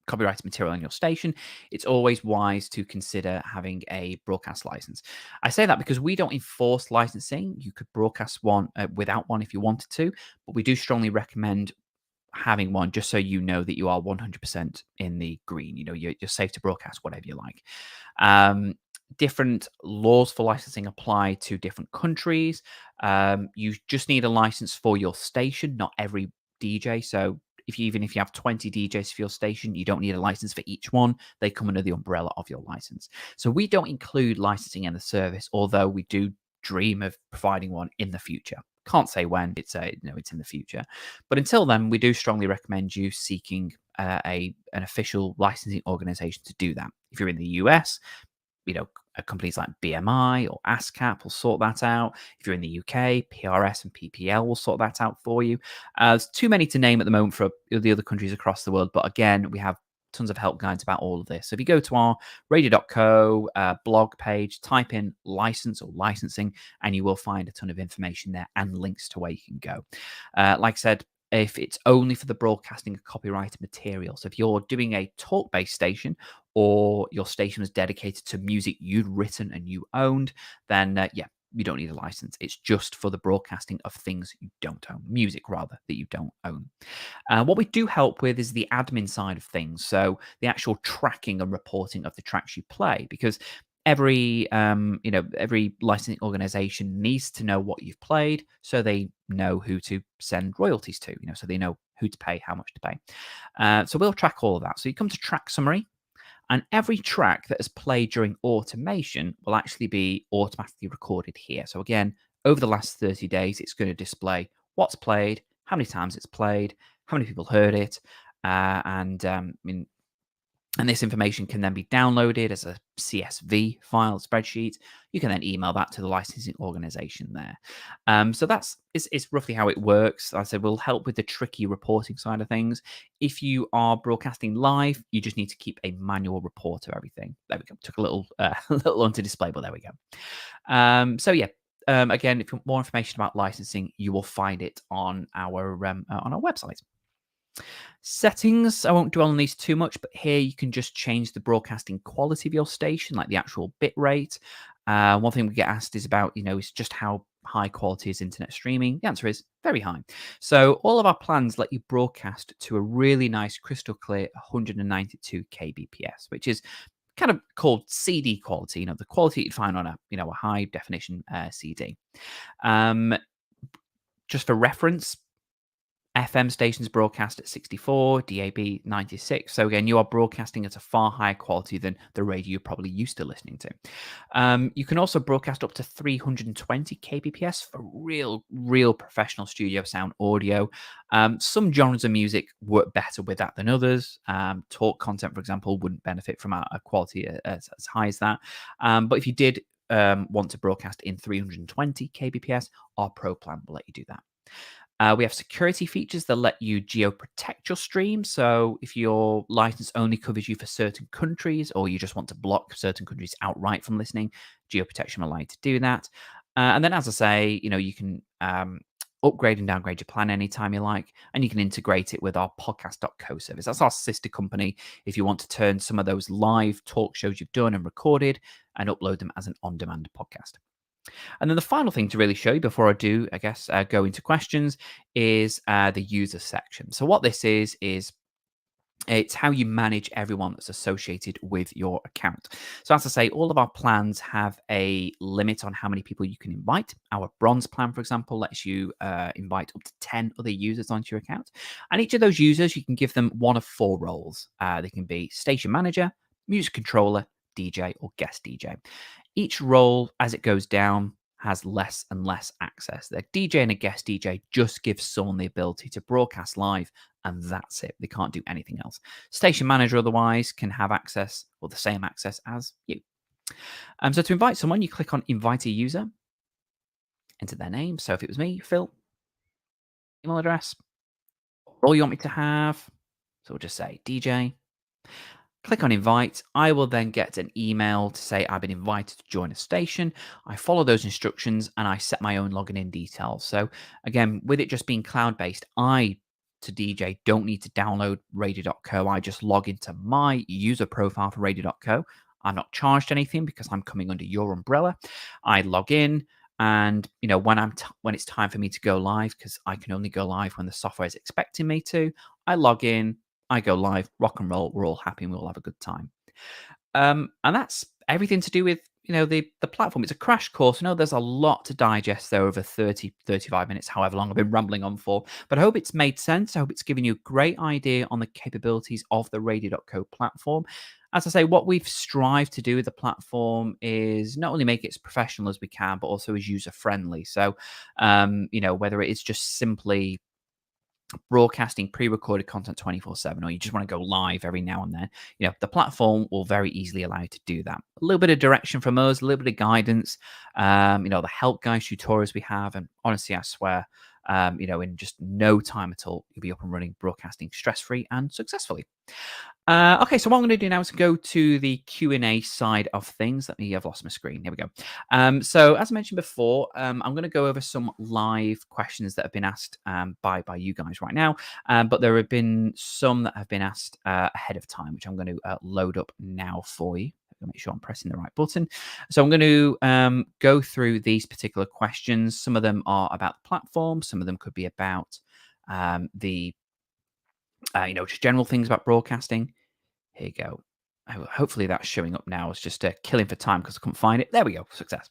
copyrighted material on your station, it's always wise to consider having a broadcast license. I say that because we don't enforce licensing. You could broadcast one without one if you wanted to, but we do strongly recommend having one just so you know that you are 100% in the green. You know, you're safe to broadcast whatever you like. Different laws for licensing apply to different countries. You just need a license for your station, not every DJ. So even if you have 20 DJs for your station, you don't need a license for each one. They come under the umbrella of your license. So we don't include licensing in the service, although we do dream of providing one in the future. Can't say when. It's it's in the future, but until then, we do strongly recommend you seeking an official licensing organization to do that. If you're in the US, companies like BMI or ASCAP will sort that out. If you're in the UK, PRS and PPL will sort that out for you. There's too many to name at the moment for the other countries across the world, but again, we have tons of help guides about all of this. So if you go to our Radio.co blog page, type in license or licensing, and you will find a ton of information there and links to where you can go. Like I said, if it's only for the broadcasting of copyrighted material. So if you're doing a talk-based station or your station was dedicated to music you'd written and you owned, then you don't need a license. It's just for the broadcasting of things you don't own, music rather, that you don't own. What we do help with is the admin side of things. So the actual tracking and reporting of the tracks you play, because every licensing organization needs to know what you've played so they know who to send royalties to, so they know who to pay, how much to pay. So we'll track all of that. So you come to track summary, and every track that is played during automation will actually be automatically recorded here. So again, over the last 30 days, it's going to display what's played, how many times it's played, how many people heard it, and this information can then be downloaded as a CSV file spreadsheet. You can then email that to the licensing organization there. So it's roughly how it works. Like I said, we'll help with the tricky reporting side of things. If you are broadcasting live, you just need to keep a manual report of everything. There we go. Took a little on to display, but there we go. Again, if you want more information about licensing, you will find it on our website. Settings, I won't dwell on these too much, but here you can just change the broadcasting quality of your station, like the actual bit rate. One thing we get asked is about, is just how high quality is internet streaming. The answer is very high. So all of our plans let you broadcast to a really nice, crystal clear 192 kbps, which is kind of called CD quality, the quality you'd find on a high definition CD. Just for reference, FM stations broadcast at 64, DAB 96. So again, you are broadcasting at a far higher quality than the radio you're probably used to listening to. You can also broadcast up to 320 kbps for real professional studio sound audio. Some genres of music work better with that than others. Talk content, for example, wouldn't benefit from a quality as high as that. But if you did want to broadcast in 320 kbps, our Pro plan will let you do that. We have security features that let you geo-protect your stream. So if your license only covers you for certain countries, or you just want to block certain countries outright from listening, geo-protection will allow you to do that. And then, as I say, you can upgrade and downgrade your plan anytime you like, and you can integrate it with our Podcast.co service. That's our sister company if you want to turn some of those live talk shows you've done and recorded and upload them as an on-demand podcast. And then the final thing to really show you before I do, go into questions is the user section. So what this is it's how you manage everyone that's associated with your account. So as I say, all of our plans have a limit on how many people you can invite. Our bronze plan, for example, lets you invite up to 10 other users onto your account. And each of those users, you can give them one of 4 roles. They can be station manager, music controller, DJ, or guest DJ. Each role, as it goes down, has less and less access. The DJ and a guest DJ just gives someone the ability to broadcast live, and that's it. They can't do anything else. Station manager, otherwise, can have access or the same access as you. So to invite someone, you click on invite a user, enter their name. So if it was me, Phil, email address, all you want me to have. So we'll just say DJ. Click on invite. I will then get an email to say I've been invited to join a station. I follow those instructions and I set my own login in details. So again, with it just being cloud-based, to DJ, don't need to download Radio.co. I just log into my user profile for Radio.co. I'm not charged anything because I'm coming under your umbrella. I log in, and when it's time for me to go live, because I can only go live when the software is expecting me to, I log in, I go live, rock and roll. We're all happy and we all have a good time. And that's everything to do with the platform. It's a crash course. I know there's a lot to digest there over 30, 35 minutes, however long I've been rambling on for. But I hope it's made sense. I hope it's given you a great idea on the capabilities of the Radio.co platform. As I say, what we've strived to do with the platform is not only make it as professional as we can, but also as user friendly. So, whether it is just simply broadcasting pre-recorded content 24/7, or you just want to go live every now and then, the platform will very easily allow you to do that. A little bit of direction from us, a little bit of guidance, the help guides, tutorials we have, and honestly, I swear, in just no time at all, you'll be up and running, broadcasting stress-free and successfully. Okay, so what I'm going to do now is go to the Q&A side of things. I've lost my screen. Here we go. So as I mentioned before, I'm going to go over some live questions that have been asked by you guys right now. But there have been some that have been asked ahead of time, which I'm going to load up now for you. Make sure I'm pressing the right button. So I'm going to go through these particular questions. Some of them are about the platform. Some of them could be about just general things about broadcasting. Here you go. Hopefully that's showing up now. It's just killing for time because I couldn't find it. There we go. Success.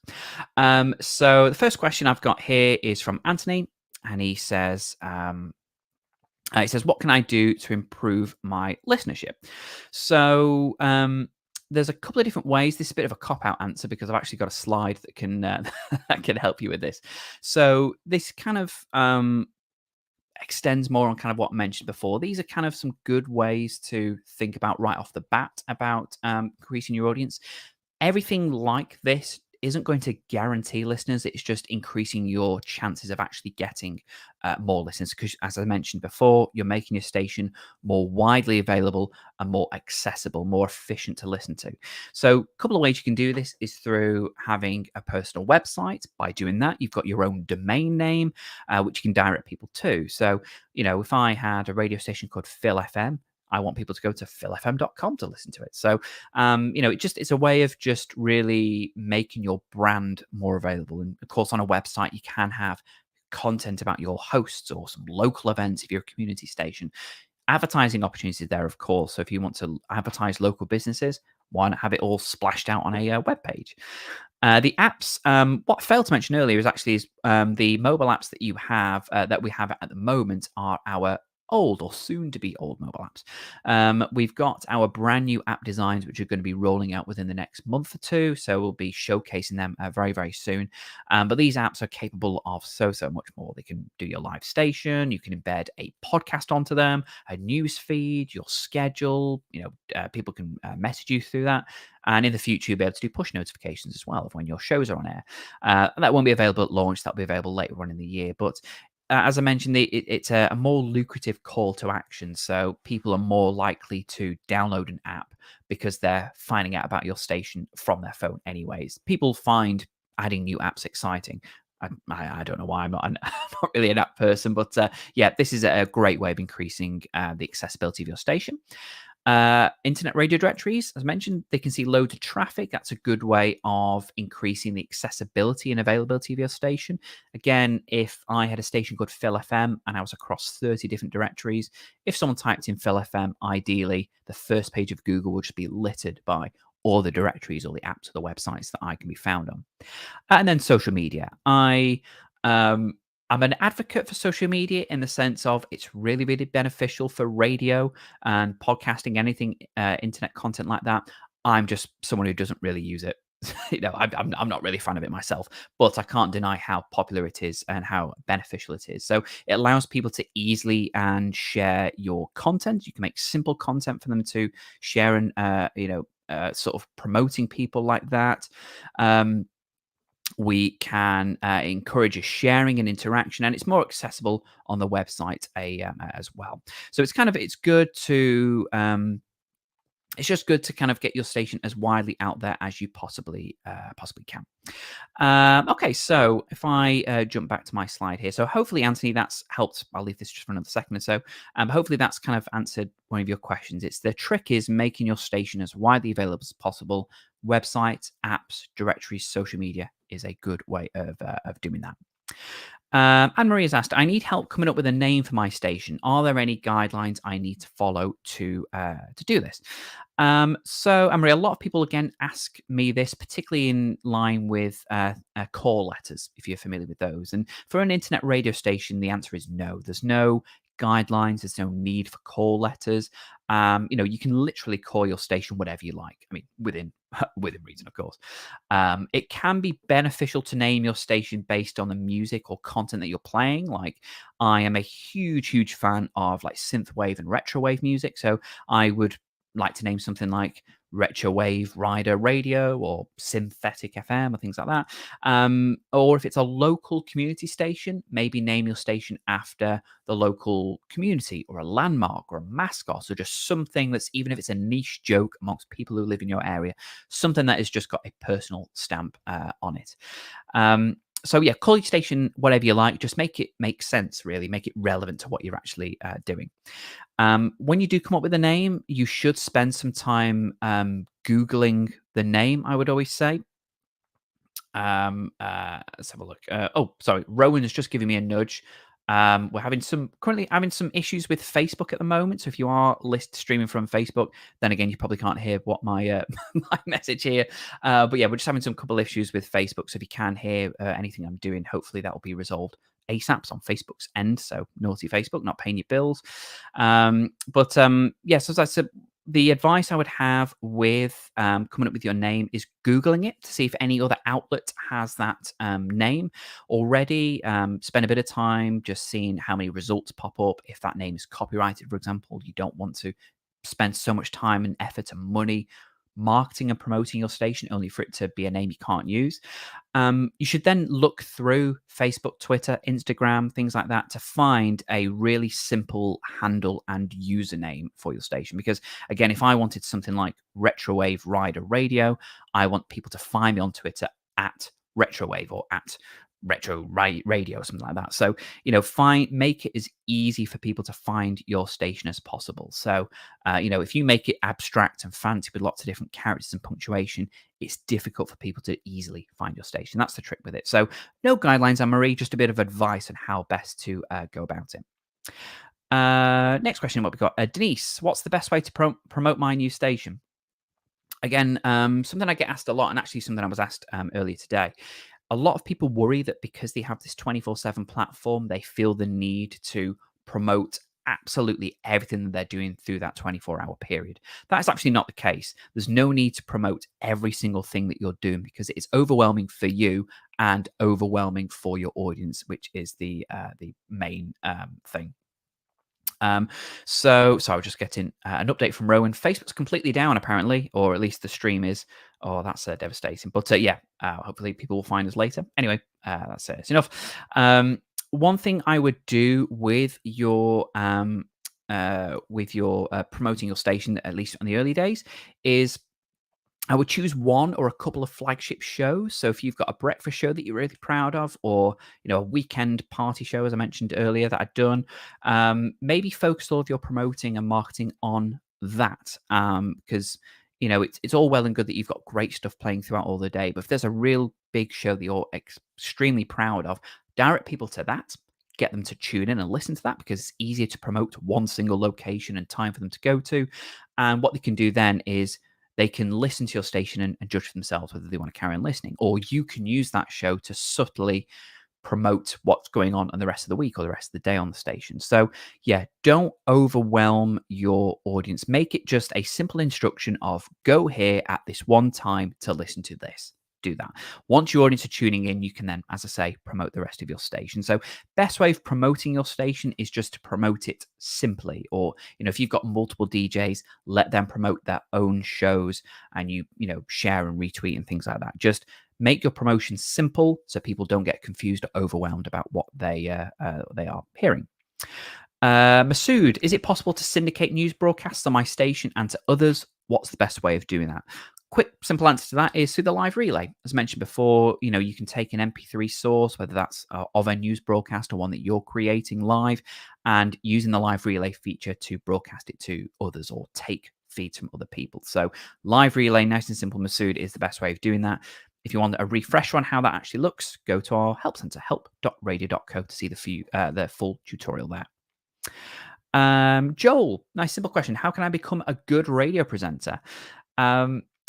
So the first question I've got here is from Anthony, and he says, what can I do to improve my listenership? So there's a couple of different ways. This is a bit of a cop-out answer because I've actually got a slide that can that can help you with this. So this kind of extends more on kind of what I mentioned before. These are kind of some good ways to think about right off the bat about increasing your audience. Everything like this isn't going to guarantee listeners. It's just increasing your chances of actually getting more listeners, because as I mentioned before, you're making your station more widely available and more accessible, more efficient to listen to. So a couple of ways you can do this is through having a personal website. By doing that, you've got your own domain name, which you can direct people to. So, if I had a radio station called Phil FM, I want people to go to philfm.com to listen to it. So, it's a way of just really making your brand more available. And of course, on a website, you can have content about your hosts or some local events if you're a community station. Advertising opportunities there, of course. So if you want to advertise local businesses, why not have it all splashed out on a web page? The apps, what I failed to mention earlier is the mobile apps that you have, that we have at the moment, are our old or soon to be old mobile apps. We've got our brand new app designs, which are going to be rolling out within the next month or two. So we'll be showcasing them very, very soon. But these apps are capable of so much more. They can do your live station. You can embed a podcast onto them, a news feed, your schedule. People can message you through that. And in the future, you'll be able to do push notifications as well of when your shows are on air. That won't be available at launch. That'll be available later on in the year. But as I mentioned, it's a more lucrative call to action. So people are more likely to download an app because they're finding out about your station from their phone anyways. People find adding new apps exciting. I don't know why. I'm not really an app person, but this is a great way of increasing the accessibility of your station. Internet radio directories, as mentioned, they can see loads of traffic. That's a good way of increasing the accessibility and availability of your station. Again, if I had a station called Phil FM and I was across 30 different directories, if someone typed in Phil FM, ideally the first page of Google would just be littered by all the directories or the apps or the websites that I can be found on. And then social media. I'm an advocate for social media in the sense of it's really, really beneficial for radio and podcasting, anything, internet content like that. I'm just someone who doesn't really use it. I'm not really a fan of it myself, but I can't deny how popular it is and how beneficial it is. So it allows people to easily and share your content. You can make simple content for them to share and sort of promoting people like that. Um, we can encourage a sharing and interaction, and it's more accessible on the website as well. So it's good to it's just good to kind of get your station as widely out there as you possibly can. Okay, so if I jump back to my slide here, so hopefully, Anthony, that's helped. I'll leave this just for another second or so. Hopefully, that's kind of answered one of your questions. It's the trick is making your station as widely available as possible. Websites, apps, directories, social media is a good way of doing that. Anne Marie has asked, I need help coming up with a name for my station. Are there any guidelines I need to follow to do this? So, Anne Marie, a lot of people again ask me this, particularly in line with call letters, if you're familiar with those. And for an internet radio station, the answer is no. There's no guidelines. There's no need for call letters. You can literally call your station whatever you like. I mean, within reason, of course. It can be beneficial to name your station based on the music or content that you're playing. Like, I am a huge fan of like synthwave and retrowave music, so I would like to name something like Retrowave Rider Radio or Synthetic FM or things like that. Or if it's a local community station, maybe name your station after the local community or a landmark or a mascot, or just something that's, even if it's a niche joke amongst people who live in your area, something that has just got a personal stamp on it. So yeah, call your station whatever you like. Just make it make sense, really. Make it relevant to what you're actually doing. When you do come up with a name, you should spend some time Googling the name, I would always say. Let's have a look. Sorry. Rowan has just given me a nudge. We're currently having some issues with Facebook at the moment. So if you are streaming from Facebook, then again, you probably can't hear what my my message here. But yeah, we're just having some couple issues with Facebook. So if you can hear anything I'm doing, hopefully that will be resolved ASAP on Facebook's end. So naughty Facebook, not paying your bills. Yes, as I said, the advice I would have with coming up with your name is Googling it to see if any other outlet has that name already. Spend a bit of time just seeing how many results pop up. If that name is copyrighted, for example, you don't want to spend so much time and effort and money marketing and promoting your station only for it to be a name you can't use. You should then look through Facebook, Twitter, Instagram, things like that to find a really simple handle and username for your station. Because again, if I wanted something like Retrowave Rider Radio, I want people to find me on Twitter at Retrowave or at Retro Radio or something like that. So, make it as easy for people to find your station as possible. So, if you make it abstract and fancy with lots of different characters and punctuation, it's difficult for people to easily find your station. That's the trick with it. So, no guidelines, Anne-Marie, just a bit of advice on how best to go about it. Next question, what we got? Denise, what's the best way to promote my new station? Again, something I get asked a lot, and actually something I was asked earlier today. A lot of people worry that because they have this 24/7 platform, they feel the need to promote absolutely everything that they're doing through that 24-hour period. That's actually not the case. There's no need to promote every single thing that you're doing because it's overwhelming for you and overwhelming for your audience, which is the main thing. So I was just getting an update from Rowan. Facebook's completely down, apparently, or at least the stream is. Oh, that's devastating. But hopefully people will find us later. Anyway, that's it. It's enough. One thing I would do with your promoting your station, at least in the early days, is I would choose one or a couple of flagship shows. So if you've got a breakfast show that you're really proud of, or a weekend party show, as I mentioned earlier, that I'd done, maybe focus all of your promoting and marketing on that. Because it's all well and good that you've got great stuff playing throughout all the day, but if there's a real big show that you're extremely proud of, direct people to that. Get them to tune in and listen to that because it's easier to promote one single location and time for them to go to. And what they can do then is they can listen to your station and judge for themselves whether they want to carry on listening. Or you can use that show to subtly promote what's going on the rest of the week or the rest of the day on the station. So yeah, don't overwhelm your audience. Make it just a simple instruction of go here at this one time to listen to this. Do that. Once your audience are tuning in, you can then, as I say, promote the rest of your station. So best way of promoting your station is just to promote it simply. Or, if you've got multiple DJs, let them promote their own shows, and you share and retweet and things like that. Just make your promotion simple so people don't get confused or overwhelmed about what they are hearing. Masood, is it possible to syndicate news broadcasts on my station and to others? What's the best way of doing that? Quick, simple answer to that is through the live relay. As mentioned before, you can take an MP3 source, whether that's of a news broadcast or one that you're creating live, and using the live relay feature to broadcast it to others or take feeds from other people. So live relay, nice and simple, Masood, is the best way of doing that. If you want a refresher on how that actually looks, go to our help center, help.radio.co, to see the full tutorial there. Joel, nice simple question. How can I become a good radio presenter?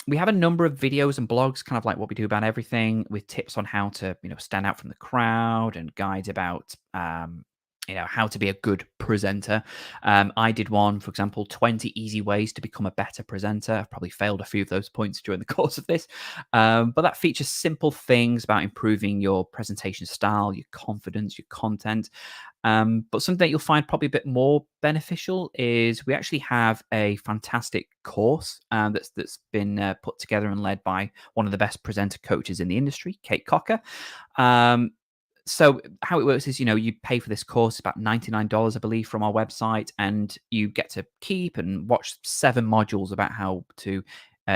We have a number of videos and blogs, kind of like what we do about everything, with tips on how to, stand out from the crowd, and guides about, how to be a good presenter. I did one, for example, 20 easy ways to become a better presenter. I've probably failed a few of those points during the course of this, but that features simple things about improving your presentation style, your confidence, your content. But something that you'll find probably a bit more beneficial is we actually have a fantastic course that's been put together and led by one of the best presenter coaches in the industry, Kate Cocker. So how it works is, you pay for this course, about $99, I believe, from our website, and you get to keep and watch 7 modules about how to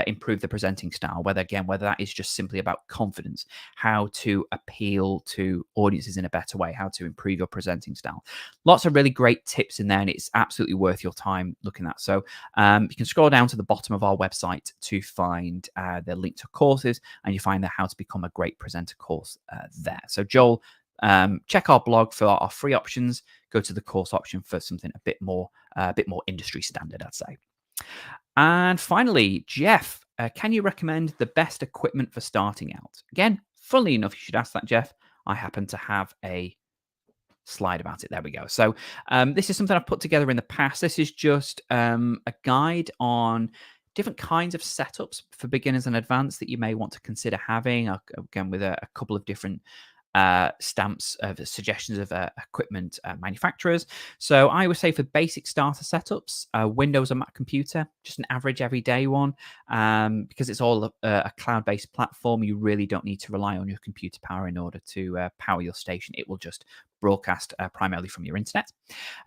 improve the presenting style, whether that is just simply about confidence, how to appeal to audiences in a better way, how to improve your presenting style. Lots of really great tips in there, and it's absolutely worth your time looking at. So you can scroll down to the bottom of our website to find the link to courses, and you find the how to become a great presenter course there. So Joel, check our blog for our free options. Go to the course option for something a bit more industry standard, I'd say. And finally, Jeff, can you recommend the best equipment for starting out? Again, funnily enough, you should ask that, Jeff. I happen to have a slide about it. There we go. So this is something I've put together in the past. This is just a guide on different kinds of setups for beginners and advanced that you may want to consider having, again, with a couple of different stamps of suggestions of equipment manufacturers. So I would say for basic starter setups, Windows or Mac computer, just an average everyday one, because it's all a cloud-based platform. You really don't need to rely on your computer power in order to power your station. It will just broadcast primarily from your internet.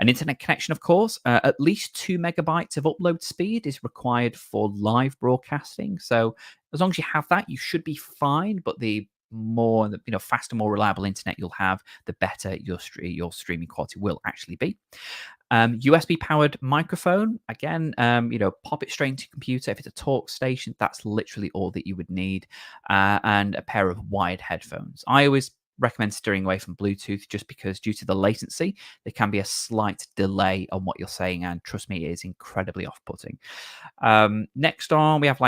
An internet connection, of course, at least 2 megabytes of upload speed is required for live broadcasting. So as long as you have that, you should be fine. But the more, faster, more reliable internet you'll have, the better your streaming quality will actually be. USB powered microphone, again, pop it straight into your computer. If it's a talk station, that's literally all that you would need. And a pair of wired headphones. I always recommend steering away from Bluetooth, just because due to the latency, there can be a slight delay on what you're saying, and trust me, it is incredibly off-putting. Next on, we have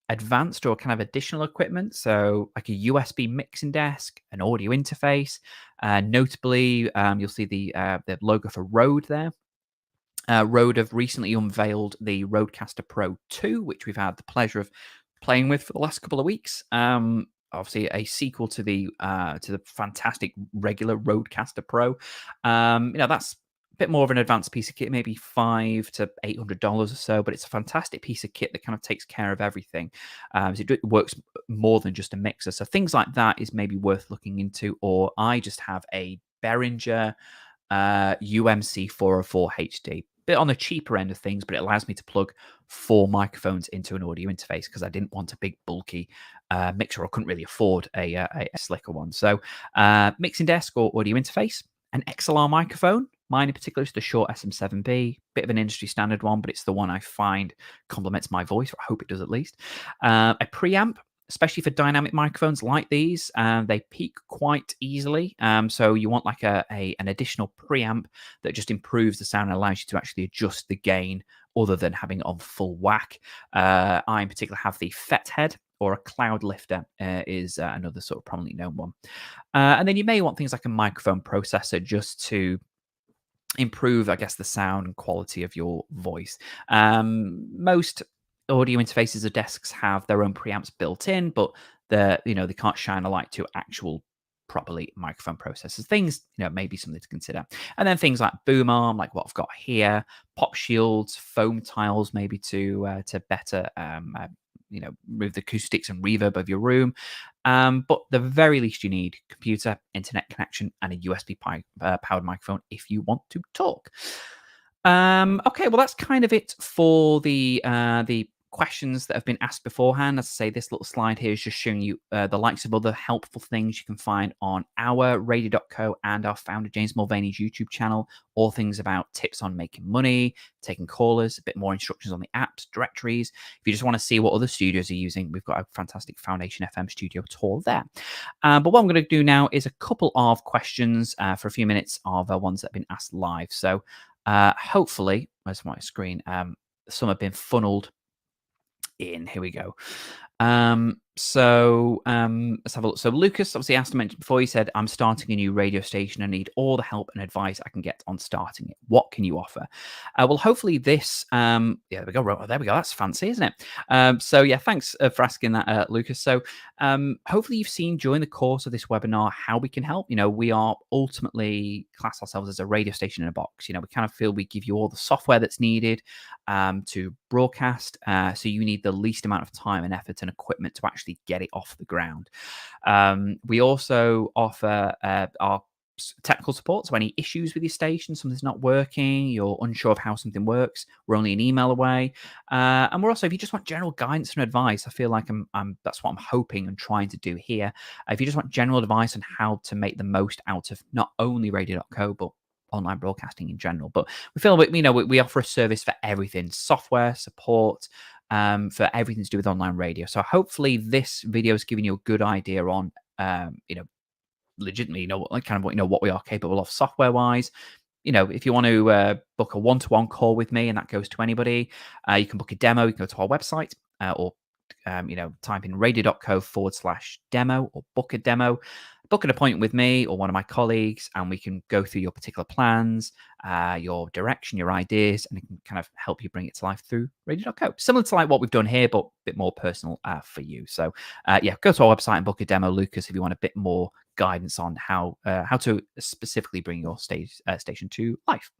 advanced or kind of additional equipment, so like a USB mixing desk, an audio interface. Notably, you'll see the logo for Rode there. Rode have recently unveiled the Rodecaster Pro 2, which we've had the pleasure of playing with for the last couple of weeks. Obviously, a sequel to the fantastic regular Rodecaster Pro. That's a bit more of an advanced piece of kit, maybe $500 to $800 or so, but it's a fantastic piece of kit that kind of takes care of everything. So it works more than just a mixer. So things like that is maybe worth looking into. Or I just have a Behringer UMC 404 HD. Bit on the cheaper end of things, but it allows me to plug 4 microphones into an audio interface, because I didn't want a big bulky mixer, or couldn't really afford a slicker one. So mixing desk or audio interface, an XLR microphone. Mine in particular is the Shure SM7B, bit of an industry standard one, but it's the one I find complements my voice, or I hope it does at least. A preamp, especially for dynamic microphones like these, they peak quite easily. So you want an additional preamp that just improves the sound and allows you to actually adjust the gain other than having it on full whack. I in particular have the FET head, or a cloud lifter is another sort of prominently known one. And then you may want things like a microphone processor just to improve, I guess, the sound and quality of your voice. Most audio interfaces or desks have their own preamps built in, but they can't shine a light to actual properly microphone processors. Things, maybe something to consider. And then things like boom arm, like what I've got here, pop shields, foam tiles, maybe to better remove the acoustics and reverb of your room. But the very least you need computer, internet connection, and a USB powered microphone if you want to talk. Okay, well that's kind of it for the questions that have been asked beforehand. As I say, this little slide here is just showing you the likes of other helpful things you can find on our Radio.co and our founder James Mulvaney's YouTube channel. All things about tips on making money, taking callers, a bit more instructions on the apps, directories. If you just want to see what other studios are using, we've got a fantastic Foundation FM studio tour there. But what I'm going to do now is a couple of questions for a few minutes of ones that have been asked live. So hopefully, where's my screen? Some have been funneled in. Here we go. Let's have a look. So Lucas obviously asked to mention before, he said, I'm starting a new radio station. I need all the help and advice I can get on starting it. What can you offer? Well, hopefully this, there we go. Oh, there we go. That's fancy, isn't it? So yeah, thanks for asking that, Lucas. So hopefully you've seen during the course of this webinar how we can help. We are ultimately class ourselves as a radio station in a box. We kind of feel we give you all the software that's needed to broadcast. So you need the least amount of time and effort and equipment to actually get it off the ground. We also offer our technical support. So any issues with your station, something's not working, you're unsure of how something works, we're only an email away. And we're also, if you just want general guidance and advice, I feel like that's what I'm hoping and trying to do here. If you just want general advice on how to make the most out of not only Radio.co, but online broadcasting in general. But we feel we offer a service for everything: software, support, for everything to do with online radio. So hopefully this video is giving you a good idea on, legitimately, what we are capable of software wise. If you want to book a one-to-one call with me, and that goes to anybody, you can book a demo. You can go to our website or type in radio.co/demo or book a demo. Book an appointment with me or one of my colleagues, and we can go through your particular plans, your direction, your ideas, and it can kind of help you bring it to life through Radio.co. Similar to like what we've done here, but a bit more personal for you. So go to our website and book a demo, Lucas, if you want a bit more guidance on how to specifically bring your station to life.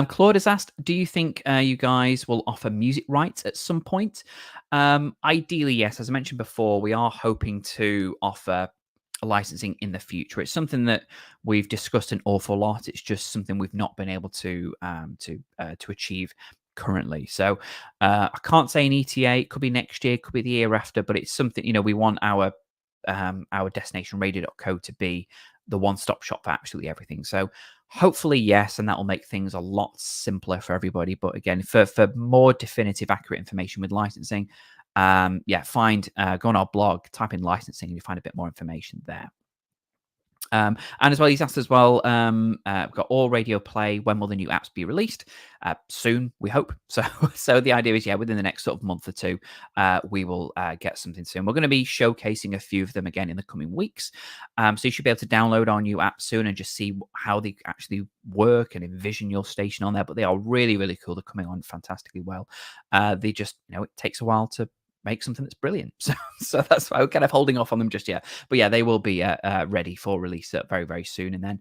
Claude has asked, do you think you guys will offer music rights at some point? Ideally, yes. As I mentioned before, we are hoping to offer licensing in the future. It's something that we've discussed an awful lot. It's just something we've not been able to achieve currently. So I can't say an ETA. It could be next year, could be the year after, but it's something, we want our destination Radio.co to be the one-stop shop for absolutely everything. So hopefully, yes, and that will make things a lot simpler for everybody. But again, for more definitive, accurate information with licensing, go on our blog, type in licensing, and you find a bit more information there. And as well, he's asked as well, we've got all radio play. When will the new apps be released? Soon, we hope. So the idea is, within the next sort of month or two, we will get something soon. We're going to be showcasing a few of them again in the coming weeks. So you should be able to download our new app soon and just see how they actually work and envision your station on there. But they are really, really cool. They're coming on fantastically well. They just, it takes a while to make something that's brilliant. So that's why we're kind of holding off on them just yet. But yeah, they will be ready for release very, very soon. And then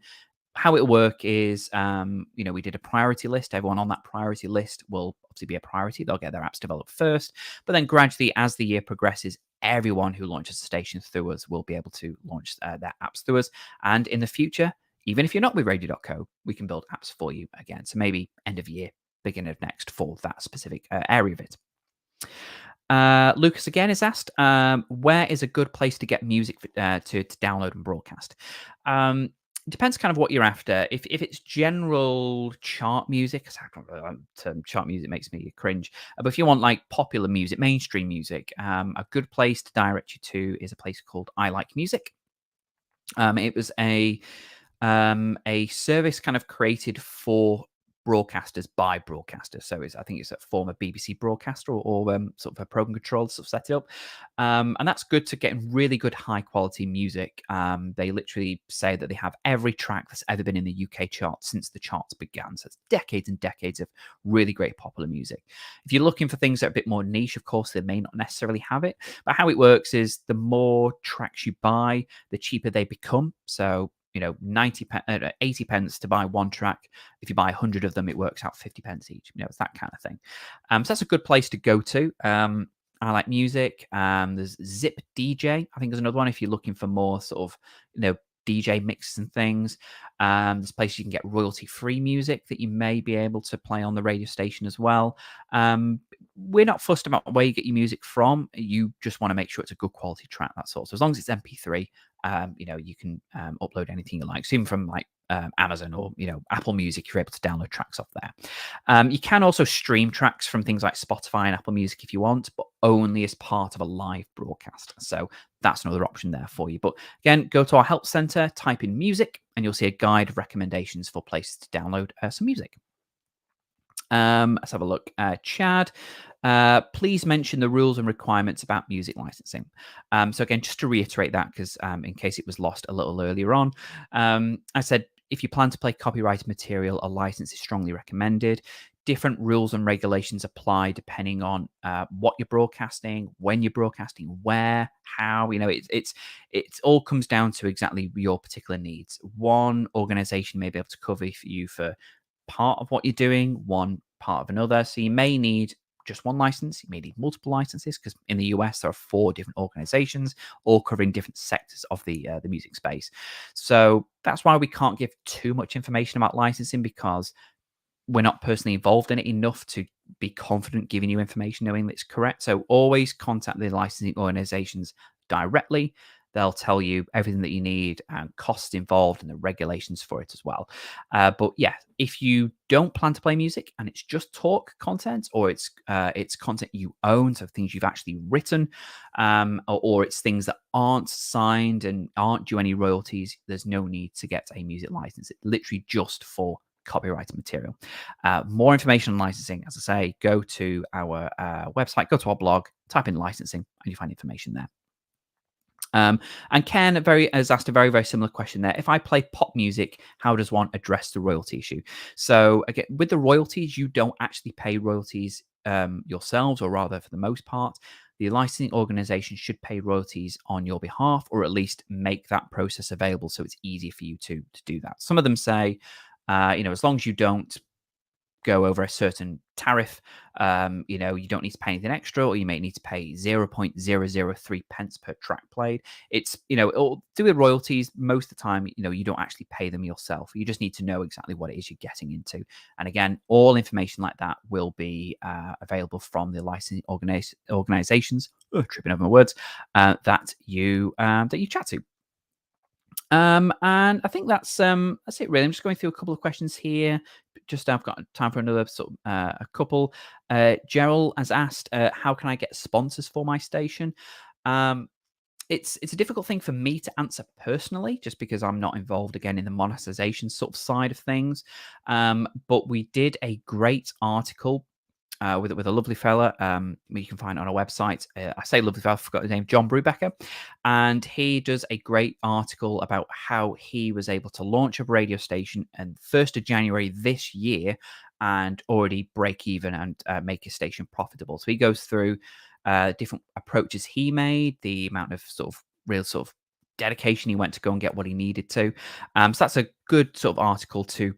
how it'll work is, we did a priority list. Everyone on that priority list will obviously be a priority. They'll get their apps developed first. But then gradually, as the year progresses, everyone who launches a station through us will be able to launch their apps through us. And in the future, even if you're not with Radio.co, we can build apps for you again. So maybe end of year, beginning of next for that specific area of it. Lucas again is asked, where is a good place to get music to download and broadcast? Depends kind of what you're after. If it's general chart music, term chart music makes me cringe. But if you want like popular music, mainstream music, a good place to direct you to is a place called I Like Music. It was a service kind of created for broadcasters by broadcasters. So I think it's a former BBC broadcaster or sort of a program controller sort of set it up. And that's good to get really good high quality music. They literally say that they have every track that's ever been in the UK chart since the charts began. So it's decades and decades of really great popular music. If you're looking for things that are a bit more niche, of course, they may not necessarily have it. But how it works is the more tracks you buy, the cheaper they become. So 80 pence to buy one track. If you buy 100 of them, it works out 50 pence each. It's that kind of thing. So that's a good place to go to. I like music. There's Zip DJ. I think there's another one if you're looking for more sort of DJ mixes and things. There's places you can get royalty-free music that you may be able to play on the radio station as well. We're not fussed about where you get your music from. You just want to make sure it's a good quality track. That's all. So as long as it's MP3, you can upload anything you like. So even from like Amazon or Apple Music, you're able to download tracks off there. You can also stream tracks from things like Spotify and Apple Music if you want, but only as part of a live broadcast. So that's another option there for you. But again, go to our help center, type in music, and you'll see a guide of recommendations for places to download some music. Let's have a look. Chad, please mention the rules and requirements about music licensing. So again, just to reiterate that, because in case it was lost a little earlier on, I said, if you plan to play copyrighted material, a license is strongly recommended. Different rules and regulations apply depending on what you're broadcasting, when you're broadcasting, where, how. It's all comes down to exactly your particular needs. One organization may be able to cover you for part of what you're doing, one part of another. So you may need just one license. You may need multiple licenses because in the US there are 4 different organizations, all covering different sectors of the music space. So that's why we can't give too much information about licensing, because we're not personally involved in it enough to be confident giving you information knowing that it's correct. So always contact the licensing organizations directly. They'll tell you everything that you need and costs involved and the regulations for it as well. But yeah, if you don't plan to play music and it's just talk content, or it's content you own, so things you've actually written, or it's things that aren't signed and aren't due any royalties, there's no need to get a music license. It's literally just for copyrighted material. More information on licensing, as I say, go to our website, go to our blog, type in licensing, and you find information there. And Ken has asked a very, very similar question there. If I play pop music, how does one address the royalty issue? So again, with the royalties, you don't actually pay royalties yourselves, or rather, for the most part, the licensing organization should pay royalties on your behalf, or at least make that process available so it's easier for you to do that. Some of them say, as long as you don't go over a certain tariff, you don't need to pay anything extra, or you may need to pay 0.003 pence per track played. It's, it'll do with royalties. Most of the time, you don't actually pay them yourself. You just need to know exactly what it is you're getting into. And again, all information like that will be available from the licensing organizations, tripping over my words, that you chat to. And I think that's it really. I'm just going through a couple of questions here. Just I've got time for another sort of a couple. Gerald has asked, how can I get sponsors for my station? It's a difficult thing for me to answer personally, just because I'm not involved again in the monetization sort of side of things. But we did a great article with a lovely fella you can find on our website. I say lovely fella, I forgot his name, John Brubaker. And he does a great article about how he was able to launch a radio station on 1st of January this year and already break even and make his station profitable. So he goes through different approaches he made, the amount of real dedication he went to go and get what he needed to. So that's a good sort of article to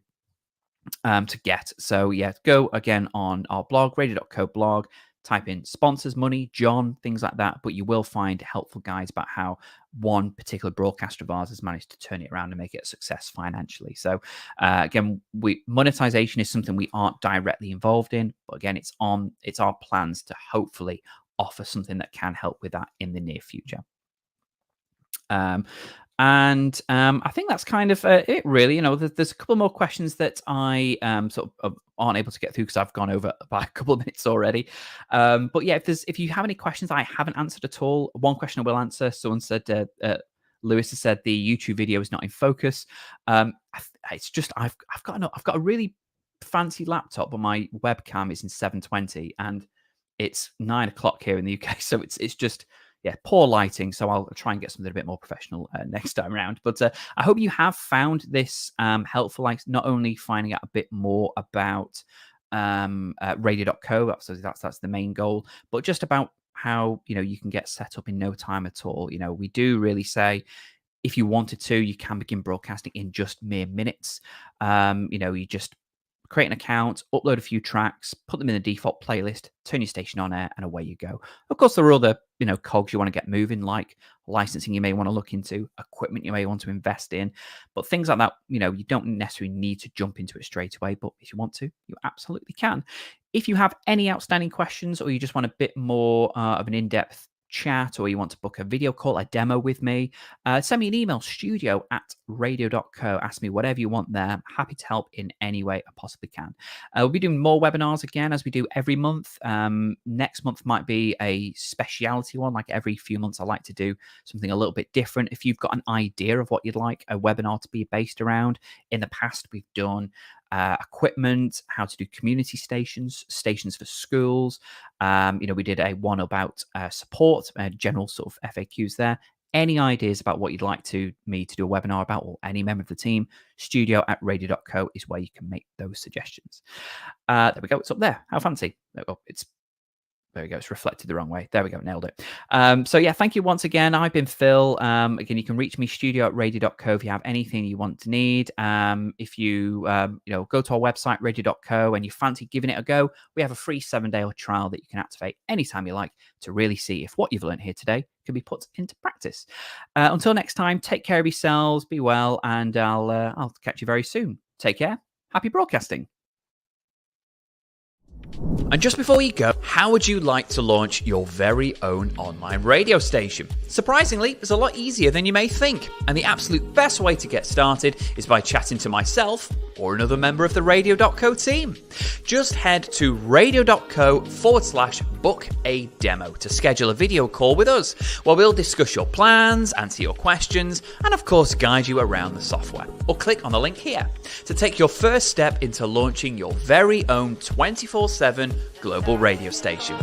get. So yeah, go again on our blog, Radio.co blog, type in sponsors, money, John, things like that. But you will find helpful guides about how one particular broadcaster of ours has managed to turn it around and make it a success financially. So again, monetization is something we aren't directly involved in, but again, it's our plans to hopefully offer something that can help with that in the near future. And I think that's kind of it, really. There's a couple more questions that I sort of aren't able to get through because I've gone over by a couple of minutes already. But yeah, if you have any questions I haven't answered at all, one question I will answer. Someone said, Lewis has said the YouTube video is not in focus. It's just I've got a really fancy laptop, but my webcam is in 720 and it's 9 o'clock here in the UK. So it's just, yeah, poor lighting. So I'll try and get something a bit more professional next time around. But I hope you have found this helpful, like not only finding out a bit more about Radio.co, that's the main goal, but just about how, you can get set up in no time at all. We do really say, if you wanted to, you can begin broadcasting in just mere minutes. You just create an account, upload a few tracks, put them in the default playlist, turn your station on air, and away you go. Of course, there are other, cogs you want to get moving, like licensing you may want to look into, equipment you may want to invest in, but things like that, you don't necessarily need to jump into it straight away, but if you want to, you absolutely can. If you have any outstanding questions, or you just want a bit more of an in-depth chat, or you want to book a video call, a demo with me, send me an email, studio@radio.co. Ask me whatever you want there. I'm happy to help in any way I possibly can. We'll be doing more webinars again, as we do every month. Next month might be a speciality one. Like every few months, I like to do something a little bit different. If you've got an idea of what you'd like a webinar to be based around, in the past we've done equipment, how to do community stations for schools. We did a one about support, general sort of FAQs there. Any ideas about what you'd like me to do a webinar about, or any member of the team, studio@radio.co is where you can make those suggestions. There we go. It's up there. How fancy. There we go. It's reflected the wrong way. There we go. Nailed it. So yeah, thank you once again. I've been Phil. Again, you can reach me, studio@radio.co, if you have anything you want to need. If you, go to our website, radio.co, and you fancy giving it a go, we have a free 7-day trial that you can activate anytime you like to really see if what you've learned here today can be put into practice. Until next time, take care of yourselves, be well, and I'll catch you very soon. Take care. Happy broadcasting. And just before you go, how would you like to launch your very own online radio station? Surprisingly, it's a lot easier than you may think. And the absolute best way to get started is by chatting to myself or another member of the Radio.co team. Just head to radio.co/book a demo to schedule a video call with us, where we'll discuss your plans, answer your questions, and of course guide you around the software. Or click on the link here to take your first step into launching your very own 24/7 global radio station.